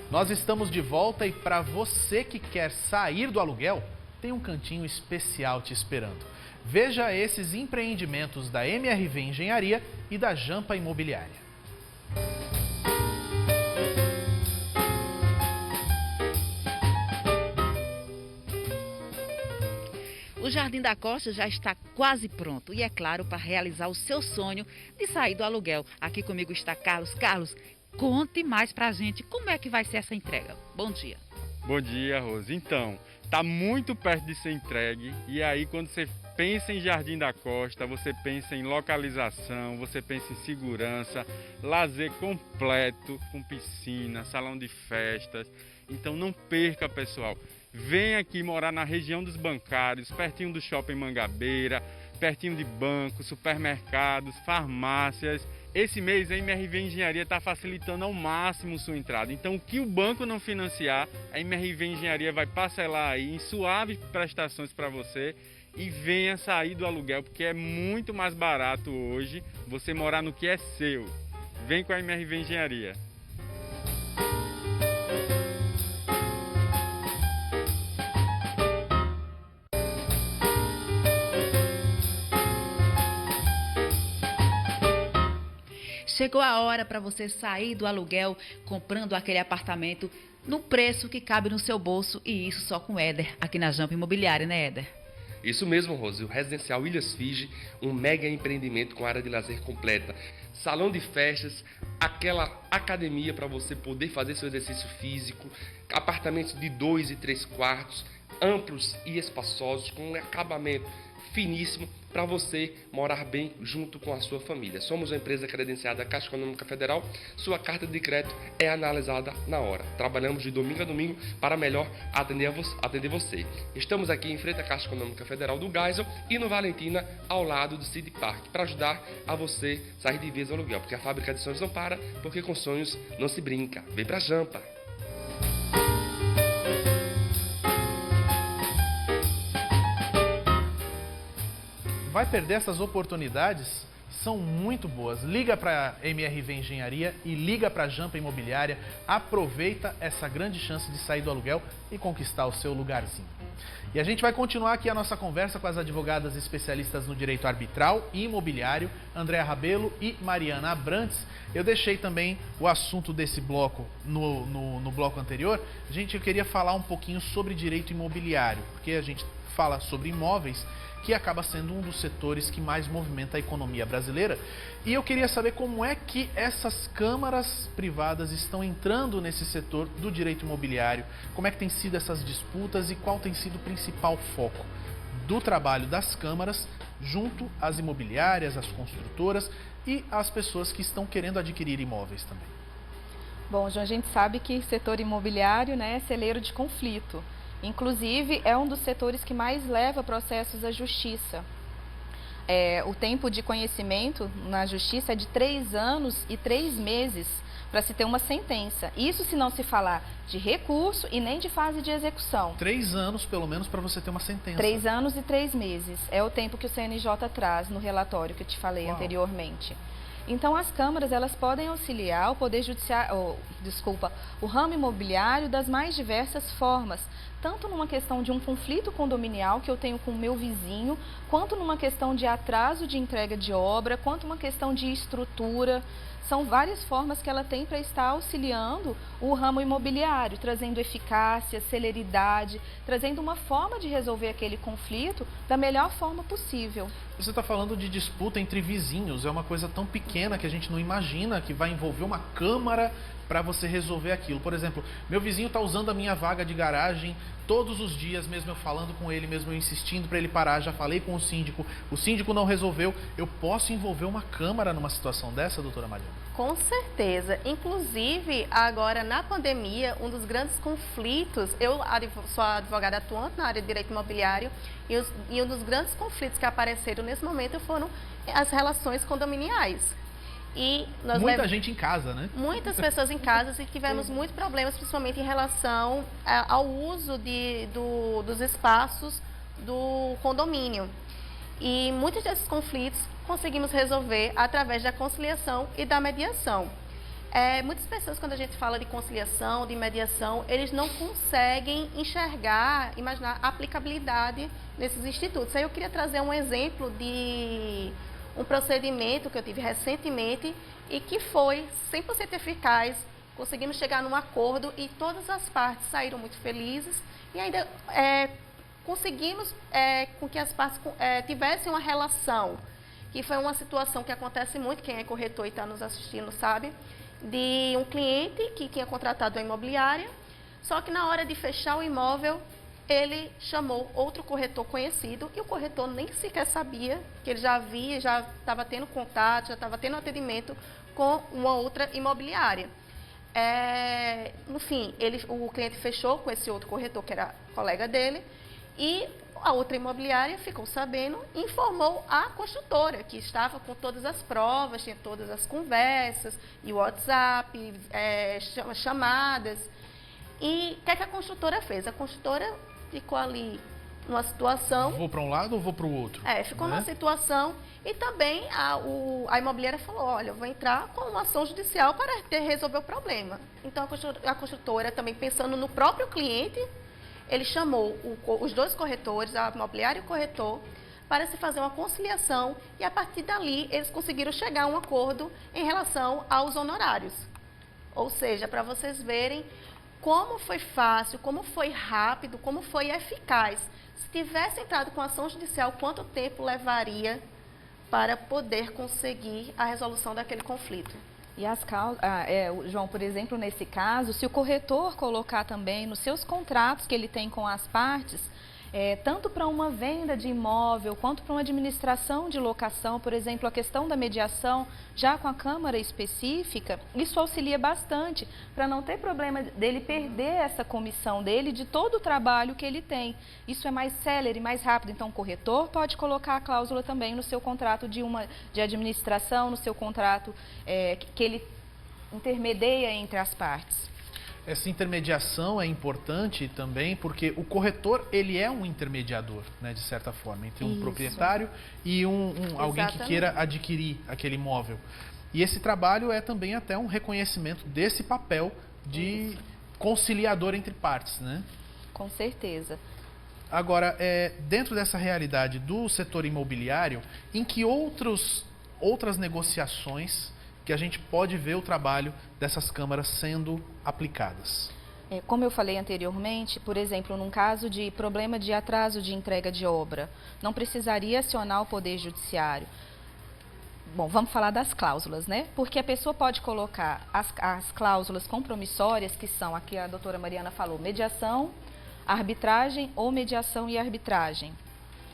Nós estamos de volta e para você que quer sair do aluguel, tem um cantinho especial te esperando. Veja esses empreendimentos da MRV Engenharia e da Jampa Imobiliária. O Jardim da Costa já está quase pronto e, é claro, para realizar o seu sonho de sair do aluguel. Aqui comigo está Carlos. Carlos, conte mais pra gente como é que vai ser essa entrega. Bom dia. Bom dia, Rose. Então, tá muito perto de ser entregue e aí quando você pensa em Jardim da Costa, você pensa em localização, você pensa em segurança, lazer completo, com piscina, salão de festas. Então não perca, pessoal. Vem aqui morar na região dos bancários, pertinho do Shopping Mangabeira, pertinho de bancos, supermercados, farmácias. Esse mês a MRV Engenharia está facilitando ao máximo sua entrada. Então o que o banco não financiar, a MRV Engenharia vai parcelar aí em suaves prestações para você e venha sair do aluguel, porque é muito mais barato hoje você morar no que é seu. Vem com a MRV Engenharia. Chegou a hora para você sair do aluguel comprando aquele apartamento no preço que cabe no seu bolso, e isso só com Éder, aqui na Jampa Imobiliária, né, Éder? Isso mesmo, Rose. O Residencial Ilhas Fiji, um mega empreendimento com área de lazer completa, salão de festas, aquela academia para você poder fazer seu exercício físico, apartamentos de 2 e 3 quartos, amplos e espaçosos, com um acabamento finíssimo para você morar bem junto com a sua família. Somos uma empresa credenciada à Caixa Econômica Federal. Sua carta de crédito é analisada na hora. Trabalhamos de domingo a domingo para melhor atender você. Estamos aqui em frente à Caixa Econômica Federal do Geisel e no Valentina, ao lado do City Park, para ajudar a você sair de vez do aluguel, porque a fábrica de sonhos não para, porque com sonhos não se brinca. Vem pra Jampa! Vai perder essas oportunidades? São muito boas. Liga para a MRV Engenharia e liga para a Jampa Imobiliária. Aproveita essa grande chance de sair do aluguel e conquistar o seu lugarzinho. E a gente vai continuar aqui a nossa conversa com as advogadas especialistas no direito arbitral e imobiliário, Andréa Rabelo e Mariana Abrantes. Eu deixei também o assunto desse bloco no bloco anterior. Gente, eu queria falar um pouquinho sobre direito imobiliário, porque a gente fala sobre imóveis, que acaba sendo um dos setores que mais movimenta a economia brasileira. E eu queria saber como é que essas câmaras privadas estão entrando nesse setor do direito imobiliário, como é que tem sido essas disputas e qual tem sido o principal foco do trabalho das câmaras junto às imobiliárias, às construtoras e às pessoas que estão querendo adquirir imóveis também. Bom, João, a gente sabe que setor imobiliário, né, é celeiro de conflito. Inclusive, é um dos setores que mais leva processos à justiça. O tempo de conhecimento na justiça é de 3 anos e 3 meses para se ter uma sentença. Isso se não se falar de recurso e nem de fase de execução. 3 anos, pelo menos, para você ter uma sentença. 3 anos e 3 meses. É o tempo que o CNJ traz no relatório que eu te falei anteriormente. Então, as câmaras, elas podem auxiliar o Poder Judiciário, o ramo imobiliário das mais diversas formas, tanto numa questão de um conflito condominial que eu tenho com o meu vizinho, quanto numa questão de atraso de entrega de obra, quanto uma questão de estrutura, São várias formas que ela tem para estar auxiliando o ramo imobiliário, trazendo eficácia, celeridade, trazendo uma forma de resolver aquele conflito da melhor forma possível. Você está falando de disputa entre vizinhos, é uma coisa tão pequena que a gente não imagina que vai envolver uma câmara para você resolver aquilo. Por exemplo, meu vizinho está usando a minha vaga de garagem todos os dias, mesmo eu falando com ele, mesmo eu insistindo para ele parar, já falei com o síndico não resolveu. Eu posso envolver uma câmara numa situação dessa, doutora Mariana? Com certeza. Inclusive, agora na pandemia, um dos grandes conflitos, eu sou advogada atuante na área de direito imobiliário, e um dos grandes conflitos que apareceram nesse momento foram as relações condominiais. E muita gente em casa, né? Muitas pessoas em casa e tivemos muitos problemas, principalmente em relação ao uso dos espaços do condomínio. E muitos desses conflitos conseguimos resolver através da conciliação e da mediação. Muitas pessoas, quando a gente fala de conciliação, de mediação, eles não conseguem imaginar a aplicabilidade desses institutos. Aí eu queria trazer um exemplo de um procedimento que eu tive recentemente e que foi 100% eficaz. Conseguimos chegar num acordo e todas as partes saíram muito felizes e ainda conseguimos com que as partes tivessem uma relação, que foi uma situação que acontece muito, quem é corretor e está nos assistindo sabe, de um cliente que tinha contratado a imobiliária, só que na hora de fechar o imóvel, ele chamou outro corretor conhecido e o corretor nem sequer sabia que ele já estava tendo contato, já estava tendo atendimento com uma outra imobiliária. No fim, o cliente fechou com esse outro corretor, que era colega dele, e a outra imobiliária ficou sabendo e informou a construtora, que estava com todas as provas, tinha todas as conversas, e WhatsApp, chamadas. E o que a construtora fez? A construtora ficou ali numa situação... Vou para um lado ou vou para o outro? Ficou numa situação e também a imobiliária falou, olha, eu vou entrar com uma ação judicial para resolver o problema. Então a construtora também pensando no próprio cliente, ele chamou os dois corretores, a imobiliária e o corretor, para se fazer uma conciliação e a partir dali eles conseguiram chegar a um acordo em relação aos honorários. Ou seja, para vocês verem como foi fácil, como foi rápido, como foi eficaz. Se tivesse entrado com ação judicial, quanto tempo levaria para poder conseguir a resolução daquele conflito? E as causas, João, por exemplo, nesse caso, se o corretor colocar também nos seus contratos que ele tem com as partes, tanto para uma venda de imóvel quanto para uma administração de locação, por exemplo, a questão da mediação, já com a Câmara específica, isso auxilia bastante para não ter problema dele perder essa comissão dele de todo o trabalho que ele tem. Isso é mais célere, mais rápido. Então, o corretor pode colocar a cláusula também no seu contrato de administração, no seu contrato que ele intermedia entre as partes. Essa intermediação é importante também porque o corretor, ele é um intermediador, né, de certa forma, entre um proprietário e alguém que queira adquirir aquele imóvel. E esse trabalho é também até um reconhecimento desse papel de conciliador entre partes, né? Com certeza. Agora, dentro dessa realidade do setor imobiliário, em que outras negociações que a gente pode ver o trabalho dessas câmaras sendo aplicadas? Como eu falei anteriormente, por exemplo, num caso de problema de atraso de entrega de obra, não precisaria acionar o Poder Judiciário. Bom, vamos falar das cláusulas, né? Porque a pessoa pode colocar as cláusulas compromissórias, que são, aqui a doutora Mariana falou, mediação, arbitragem ou mediação e arbitragem.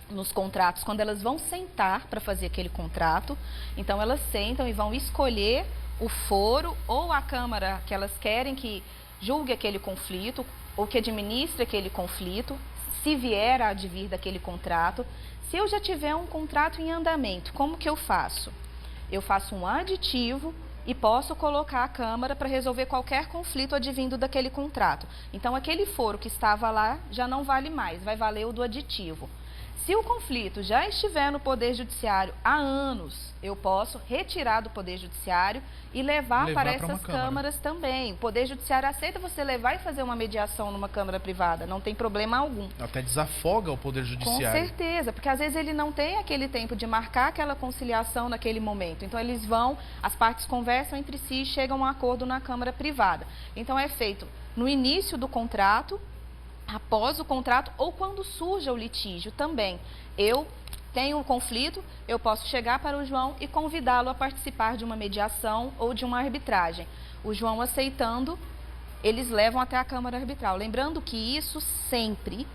Nos contratos, quando elas vão sentar para fazer aquele contrato, então elas sentam e vão escolher o foro ou a Câmara que elas querem que julgue aquele conflito ou que administre aquele conflito, se vier a advir daquele contrato. Se eu já tiver um contrato em andamento, como que eu faço? Eu faço um aditivo e posso colocar a Câmara para resolver qualquer conflito advindo daquele contrato. Então, aquele foro que estava lá já não vale mais, vai valer o do aditivo. Se o conflito já estiver no Poder Judiciário há anos, eu posso retirar do Poder Judiciário e levar para essas câmaras também. O Poder Judiciário aceita você levar e fazer uma mediação numa câmara privada, não tem problema algum. Até desafoga o Poder Judiciário. Com certeza, porque às vezes ele não tem aquele tempo de marcar aquela conciliação naquele momento. Então eles vão, as partes conversam entre si e chegam a um acordo na câmara privada. Então é feito no início do contrato, após o contrato ou quando surja o litígio também. Eu tenho um conflito, eu posso chegar para o João e convidá-lo a participar de uma mediação ou de uma arbitragem. O João aceitando, eles levam até a Câmara Arbitral. Lembrando que isso sempre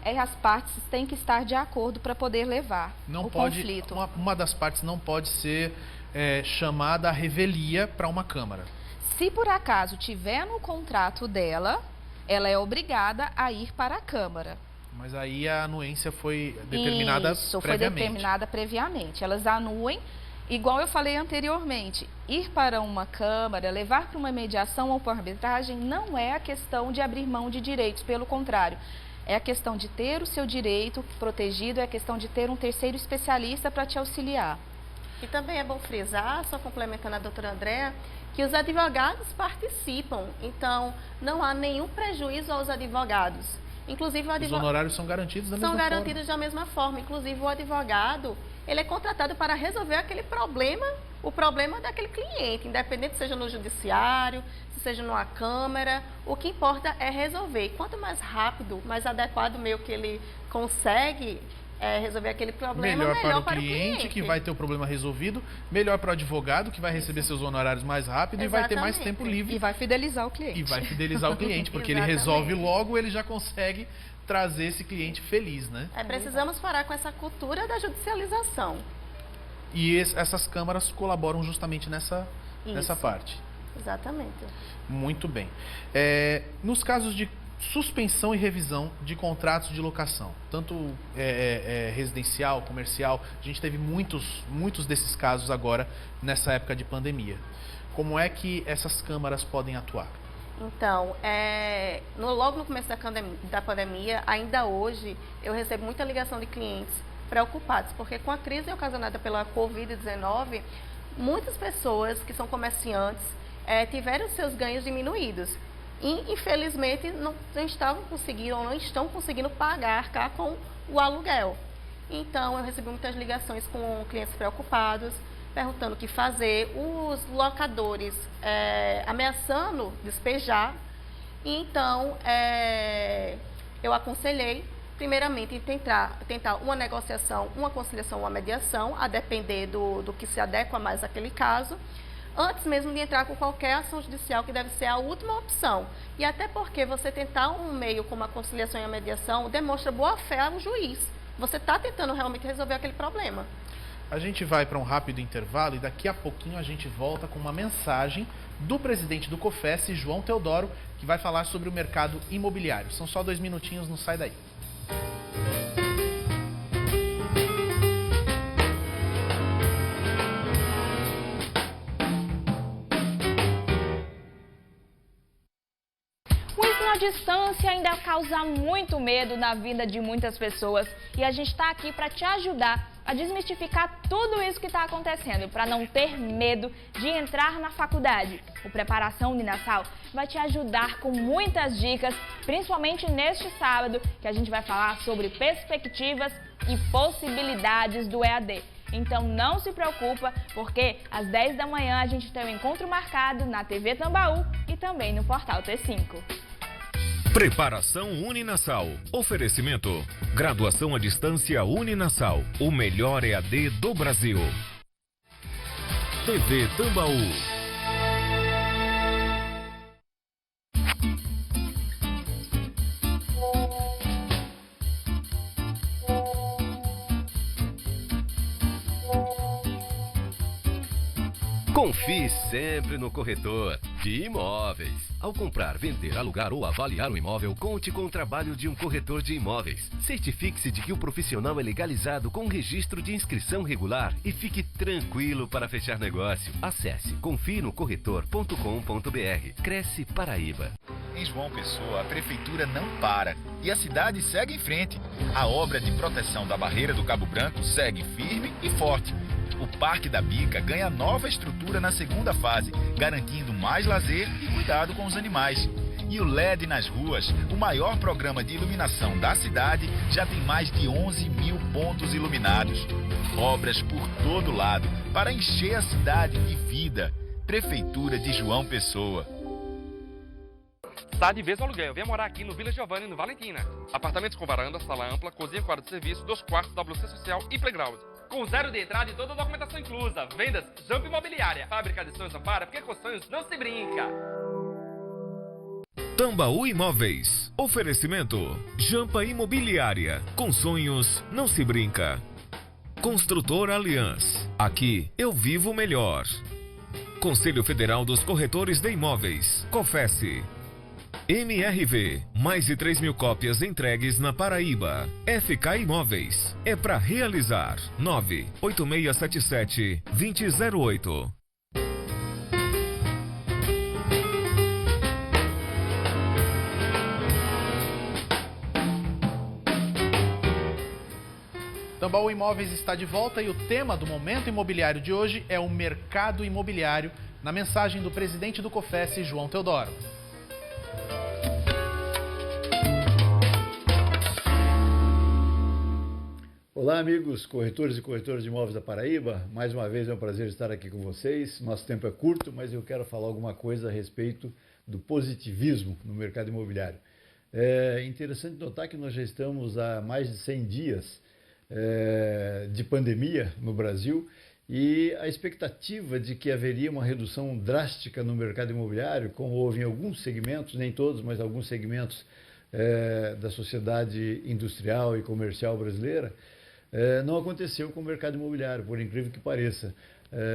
as partes têm que estar de acordo para poder levar conflito. Uma das partes não pode ser chamada a revelia para uma Câmara. Se por acaso tiver no contrato dela, ela é obrigada a ir para a Câmara. Mas aí a anuência foi determinada previamente. Isso, foi determinada previamente. Elas anuem, igual eu falei anteriormente, ir para uma Câmara, levar para uma mediação ou para arbitragem não é a questão de abrir mão de direitos, pelo contrário. É a questão de ter o seu direito protegido, é a questão de ter um terceiro especialista para te auxiliar. E também é bom frisar, só complementando a doutora Andréa, que os advogados participam, então não há nenhum prejuízo aos advogados. Inclusive, os honorários são garantidos da mesma forma? São garantidos da mesma forma. Inclusive, o advogado, ele é contratado para resolver aquele problema, o problema daquele cliente, independente seja no judiciário, se seja numa câmara, o que importa é resolver. E quanto mais rápido, mais adequado meio que ele consegue resolver aquele problema, melhor para o cliente, que vai ter o problema resolvido, melhor para o advogado, que vai receber seus honorários mais rápido. Exatamente. E vai ter mais tempo livre. E vai fidelizar o cliente. Porque ele resolve logo, ele já consegue trazer esse cliente feliz, né? Precisamos parar com essa cultura da judicialização. E essas câmaras colaboram justamente nessa parte. Exatamente. Muito bem. Nos casos de suspensão e revisão de contratos de locação, tanto residencial, comercial, a gente teve muitos desses casos agora nessa época de pandemia. Como é que essas câmaras podem atuar? Então, logo no começo da pandemia, ainda hoje, eu recebo muita ligação de clientes preocupados, porque com a crise ocasionada pela Covid-19, muitas pessoas que são comerciantes tiveram seus ganhos diminuídos. E, infelizmente, não estavam conseguindo ou não estão conseguindo pagar cá com o aluguel. Então, eu recebi muitas ligações com clientes preocupados, perguntando o que fazer, os locadores ameaçando despejar. E, então, eu aconselhei, primeiramente, tentar uma negociação, uma conciliação, uma mediação, a depender do que se adequa mais àquele caso, antes mesmo de entrar com qualquer ação judicial, que deve ser a última opção. E até porque você tentar um meio como a conciliação e a mediação demonstra boa fé ao juiz. Você está tentando realmente resolver aquele problema. A gente vai para um rápido intervalo e daqui a pouquinho a gente volta com uma mensagem do presidente do COFES, João Teodoro, que vai falar sobre o mercado imobiliário. São só 2 minutinhos, não sai daí. A distância ainda causa muito medo na vida de muitas pessoas e a gente está aqui para te ajudar a desmistificar tudo isso que está acontecendo, para não ter medo de entrar na faculdade. O Preparação Uninasal vai te ajudar com muitas dicas, principalmente neste sábado, que a gente vai falar sobre perspectivas e possibilidades do EAD. Então não se preocupa, porque às 10 da manhã a gente tem um encontro marcado na TV Tambaú e também no Portal T5. Preparação Uninasal. Oferecimento. Graduação à distância Uninasal. O melhor EAD do Brasil. TV Tambaú. Confie sempre no corretor de imóveis. Ao comprar, vender, alugar ou avaliar um imóvel, conte com o trabalho de um corretor de imóveis. Certifique-se de que o profissional é legalizado com registro de inscrição regular e fique tranquilo para fechar negócio. Acesse confienocorretor.com.br. Cresce Paraíba. Em João Pessoa, a prefeitura não para e a cidade segue em frente. A obra de proteção da barreira do Cabo Branco segue firme e forte. O Parque da Bica ganha nova estrutura na segunda fase, garantindo mais lazer e cuidado com os animais. E o LED nas ruas, o maior programa de iluminação da cidade, já tem mais de 11 mil pontos iluminados. Obras por todo lado para encher a cidade de vida. Prefeitura de João Pessoa. Está de vez o aluguel. Venha morar aqui no Vila Giovanni, no Valentina. Apartamentos com varanda, sala ampla, cozinha, quarto de serviço, 2 quartos, WC social e playground. Com 0 de entrada e toda a documentação inclusa. Vendas Jampa Imobiliária. Fábrica de sonhos Ampara, porque com sonhos não se brinca. Tambaú Imóveis. Oferecimento Jampa Imobiliária. Com sonhos não se brinca. Construtora Aliança. Aqui eu vivo melhor. Conselho Federal dos Corretores de Imóveis. COFES. MRV, mais de 3.000 cópias entregues na Paraíba. FK Imóveis, é para realizar. 98677-2008. Tambaú Imóveis está de volta e o tema do Momento Imobiliário de hoje é o mercado imobiliário, na mensagem do presidente do COFES, João Teodoro. Olá, amigos corretores e corretoras de imóveis da Paraíba. Mais uma vez é um prazer estar aqui com vocês. Nosso tempo é curto, mas eu quero falar alguma coisa a respeito do positivismo no mercado imobiliário. É interessante notar que nós já estamos há mais de 100 dias de pandemia no Brasil e a expectativa de que haveria uma redução drástica no mercado imobiliário, como houve em alguns segmentos, nem todos, mas alguns segmentos da sociedade industrial e comercial brasileira, não aconteceu com o mercado imobiliário, por incrível que pareça.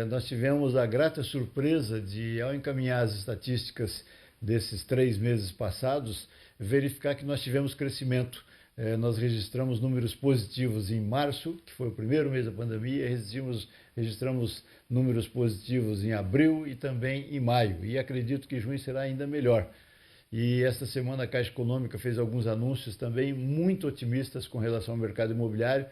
Nós tivemos a grata surpresa de, ao encaminhar as estatísticas desses 3 meses passados, verificar que nós tivemos crescimento. Nós registramos números positivos em março, que foi o primeiro mês da pandemia, registramos números positivos em abril e também em maio, e acredito que junho será ainda melhor. E esta semana a Caixa Econômica fez alguns anúncios também muito otimistas com relação ao mercado imobiliário,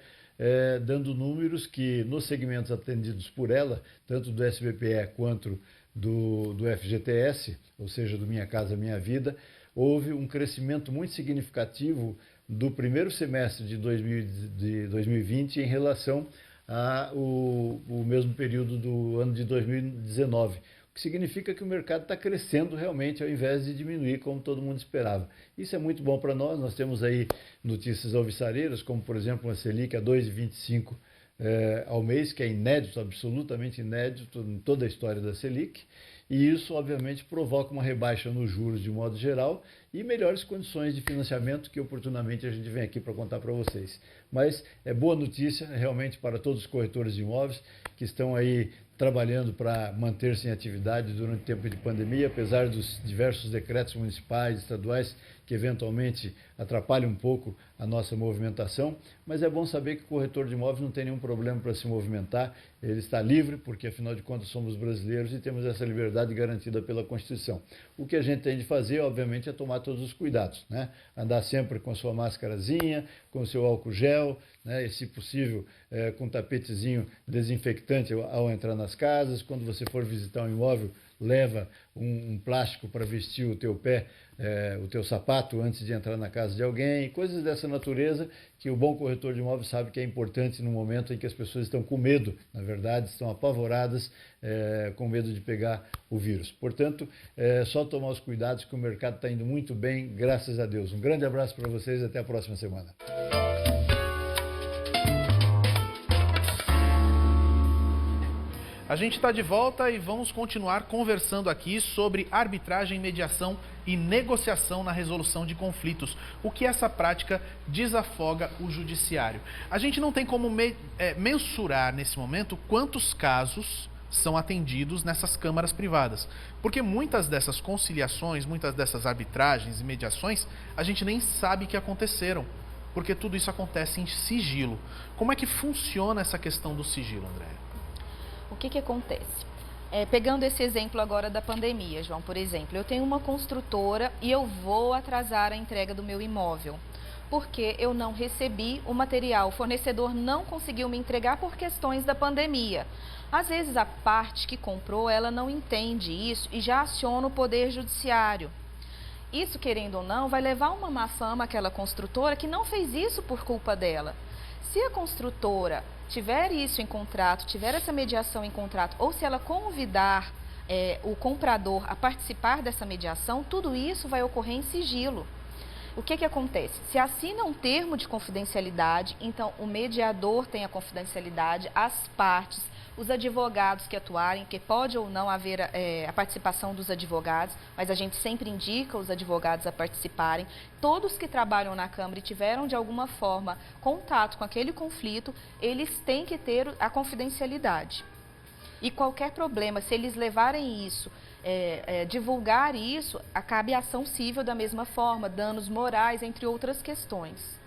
dando números que nos segmentos atendidos por ela, tanto do SBPE quanto do FGTS, ou seja, do Minha Casa Minha Vida, houve um crescimento muito significativo do primeiro semestre de 2020 em relação ao mesmo período do ano de 2019. O que significa que o mercado está crescendo realmente ao invés de diminuir como todo mundo esperava. Isso é muito bom para nós. Nós temos aí notícias alvissareiras, como por exemplo a Selic a 2,25 ao mês, que é inédito, absolutamente inédito em toda a história da Selic. E isso, obviamente, provoca uma rebaixa nos juros de modo geral e melhores condições de financiamento que, oportunamente, a gente vem aqui para contar para vocês. Mas é boa notícia, realmente, para todos os corretores de imóveis que estão aí trabalhando para manter-se em atividade durante o tempo de pandemia, apesar dos diversos decretos municipais, estaduais, que eventualmente atrapalham um pouco a nossa movimentação, mas é bom saber que o corretor de imóveis não tem nenhum problema para se movimentar, ele está livre, porque afinal de contas somos brasileiros e temos essa liberdade garantida pela Constituição. O que a gente tem de fazer, obviamente, é tomar todos os cuidados, né? Andar sempre com a sua máscarazinha, com o seu álcool gel, né? E, se possível, com um tapetezinho desinfectante ao entrar nas casas. Quando você for visitar um imóvel, leva um plástico para vestir o teu pé, o teu sapato antes de entrar na casa de alguém, coisas dessa natureza que o bom corretor de imóveis sabe que é importante no momento em que as pessoas estão com medo, na verdade, estão apavoradas, com medo de pegar o vírus. Portanto, só tomar os cuidados que o mercado está indo muito bem, graças a Deus. Um grande abraço para vocês e até a próxima semana. A gente está de volta e vamos continuar conversando aqui sobre arbitragem, mediação e negociação na resolução de conflitos. O que essa prática desafoga o judiciário. A gente não tem como mensurar nesse momento quantos casos são atendidos nessas câmaras privadas. Porque muitas dessas conciliações, muitas dessas arbitragens e mediações, a gente nem sabe que aconteceram. Porque tudo isso acontece em sigilo. Como é que funciona essa questão do sigilo, André? O que acontece? Pegando esse exemplo agora da pandemia, João, por exemplo, eu tenho uma construtora e eu vou atrasar a entrega do meu imóvel, porque eu não recebi o material, o fornecedor não conseguiu me entregar por questões da pandemia. Às vezes a parte que comprou, ela não entende isso e já aciona o Poder Judiciário. Isso, querendo ou não, vai levar uma má fama àquela construtora que não fez isso por culpa dela. Se a construtora tiver isso em contrato, tiver essa mediação em contrato, ou se ela convidar o comprador a participar dessa mediação, tudo isso vai ocorrer em sigilo. O que acontece? Se assina um termo de confidencialidade, então o mediador tem a confidencialidade, as partes, os advogados que atuarem, que pode ou não haver a participação dos advogados, mas a gente sempre indica os advogados a participarem. Todos que trabalham na Câmara e tiveram de alguma forma contato com aquele conflito, eles têm que ter a confidencialidade. E qualquer problema, se eles levarem isso, divulgar isso, cabe ação civil da mesma forma, danos morais, entre outras questões.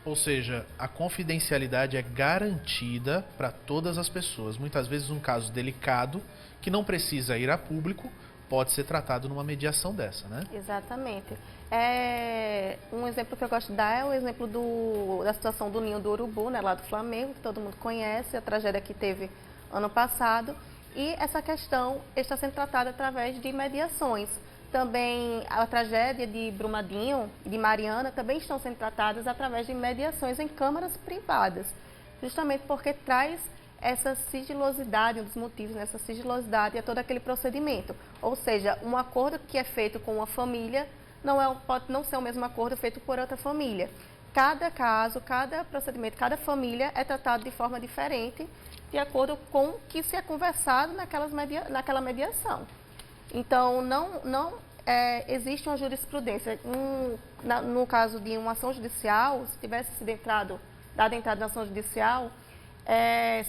Ou seja, a confidencialidade é garantida para todas as pessoas. Muitas vezes um caso delicado, que não precisa ir a público, pode ser tratado numa mediação dessa, né? Exatamente. Um exemplo que eu gosto de dar é o exemplo da situação do Ninho do Urubu, né, lá do Flamengo, que todo mundo conhece, a tragédia que teve ano passado. E essa questão está sendo tratada através de mediações. Também a tragédia de Brumadinho e de Mariana também estão sendo tratadas através de mediações em câmaras privadas, justamente porque traz essa sigilosidade, um dos motivos nessa sigilosidade é todo aquele procedimento. Ou seja, um acordo que é feito com uma família pode não ser o mesmo acordo feito por outra família. Cada caso, cada procedimento, cada família é tratado de forma diferente, de acordo com o que se é conversado naquela mediação. Então, não existe uma jurisprudência. No caso de uma ação judicial, se tivesse sido dada entrada na ação judicial,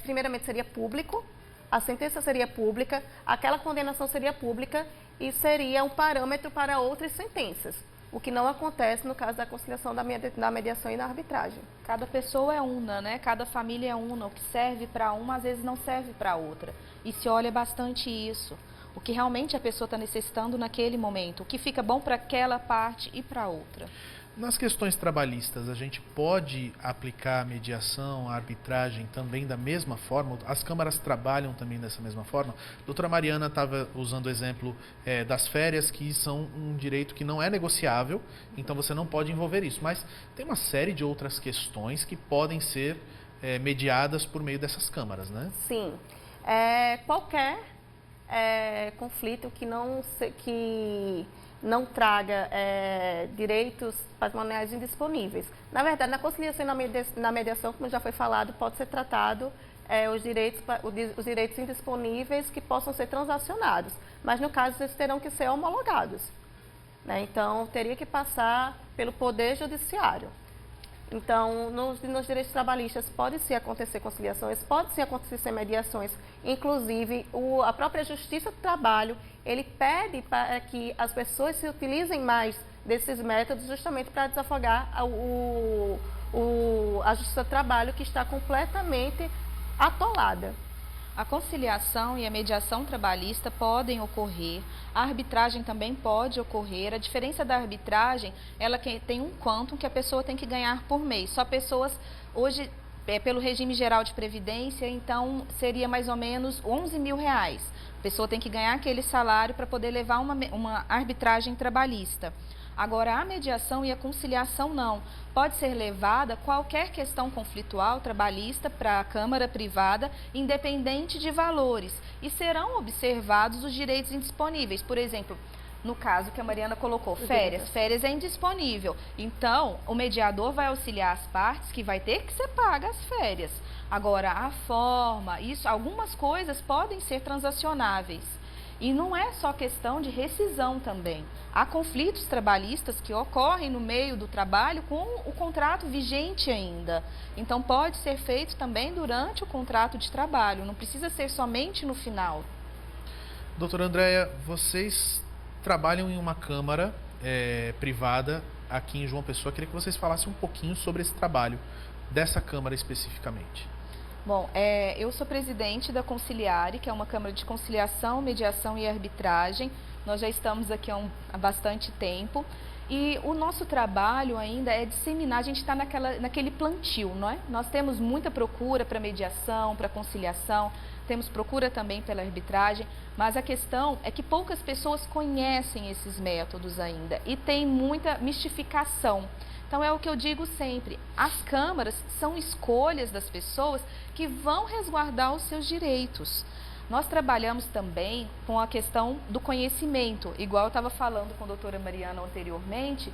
primeiramente seria público, a sentença seria pública, aquela condenação seria pública e seria um parâmetro para outras sentenças. O que não acontece no caso da conciliação da mediação e da arbitragem. Cada pessoa é una, né? Cada família é una. O que serve para uma, às vezes não serve para outra. E se olha bastante isso. O que realmente a pessoa está necessitando naquele momento. O que fica bom para aquela parte e para outra. Nas questões trabalhistas, a gente pode aplicar a mediação, a arbitragem também da mesma forma? As câmaras trabalham também dessa mesma forma? A doutora Mariana estava usando o exemplo das férias, que são um direito que não é negociável, então você não pode envolver isso. Mas tem uma série de outras questões que podem ser mediadas por meio dessas câmaras, né? Sim. Qualquer conflito que não traga direitos patrimoniais indisponíveis. Na verdade, na conciliação e na mediação, como já foi falado, pode ser tratado os direitos indisponíveis que possam ser transacionados, mas no caso eles terão que ser homologados, né? Então, teria que passar pelo Poder Judiciário. Então, nos direitos trabalhistas pode sim acontecer conciliações, pode sim acontecer mediações, inclusive a própria Justiça do Trabalho, ele pede para que as pessoas se utilizem mais desses métodos justamente para desafogar a Justiça do Trabalho, que está completamente atolada. A conciliação e a mediação trabalhista podem ocorrer, a arbitragem também pode ocorrer. A diferença da arbitragem, ela tem um quantum que a pessoa tem que ganhar por mês. Só pessoas, hoje, pelo regime geral de previdência, então seria mais ou menos R$11 mil. A pessoa tem que ganhar aquele salário para poder levar uma arbitragem trabalhista. Agora, a mediação e a conciliação não. Pode ser levada qualquer questão conflitual trabalhista para a Câmara Privada, independente de valores, e serão observados os direitos indisponíveis. Por exemplo, no caso que a Mariana colocou, férias é indisponível. Então, o mediador vai auxiliar as partes que vai ter que ser paga as férias. Agora, a forma, algumas coisas podem ser transacionáveis. E não é só questão de rescisão também. Há conflitos trabalhistas que ocorrem no meio do trabalho com o contrato vigente ainda. Então, pode ser feito também durante o contrato de trabalho, não precisa ser somente no final. Doutora Andréia, vocês trabalham em uma câmara privada aqui em João Pessoa. Queria que vocês falassem um pouquinho sobre esse trabalho dessa câmara especificamente. Bom, eu sou presidente da Conciliare, que é uma Câmara de Conciliação, Mediação e Arbitragem. Nós já estamos aqui há bastante tempo. E o nosso trabalho ainda é disseminar, a gente está naquele plantio, não é? Nós temos muita procura para mediação, para conciliação, temos procura também pela arbitragem, mas a questão é que poucas pessoas conhecem esses métodos ainda e tem muita mistificação. Então é o que eu digo sempre, as câmaras são escolhas das pessoas que vão resguardar os seus direitos. Nós trabalhamos também com a questão do conhecimento, igual eu estava falando com a doutora Mariana anteriormente,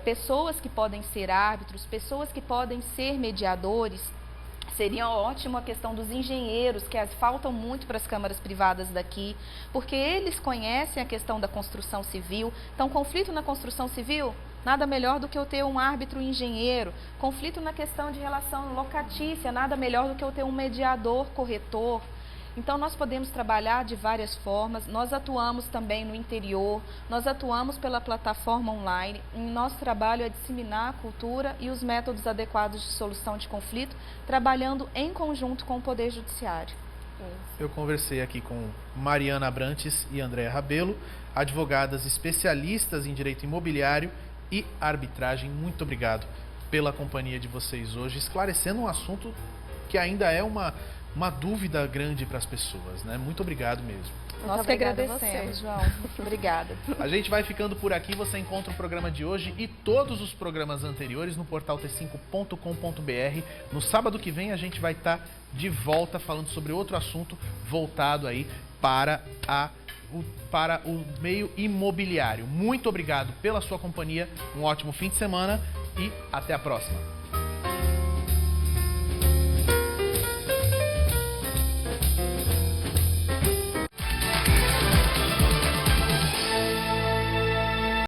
pessoas que podem ser árbitros, pessoas que podem ser mediadores. Seria ótimo a questão dos engenheiros, que faltam muito para as câmaras privadas daqui, porque eles conhecem a questão da construção civil. Então, conflito na construção civil, nada melhor do que eu ter um árbitro engenheiro. Conflito na questão de relação locatícia, nada melhor do que eu ter um mediador corretor. Então, nós podemos trabalhar de várias formas, nós atuamos também no interior, nós atuamos pela plataforma online, e nosso trabalho é disseminar a cultura e os métodos adequados de solução de conflito, trabalhando em conjunto com o Poder Judiciário. Eu conversei aqui com Mariana Abrantes e Andréa Rabelo, advogadas especialistas em direito imobiliário e arbitragem. Muito obrigado pela companhia de vocês hoje, esclarecendo um assunto que ainda é uma dúvida grande para as pessoas, né? Muito obrigado mesmo. Nós que agradecemos, João. Obrigada. A gente vai ficando por aqui. Você encontra o programa de hoje e todos os programas anteriores no portal t5.com.br. No sábado que vem a gente vai estar de volta falando sobre outro assunto voltado aí para o meio imobiliário. Muito obrigado pela sua companhia. Um ótimo fim de semana e até a próxima.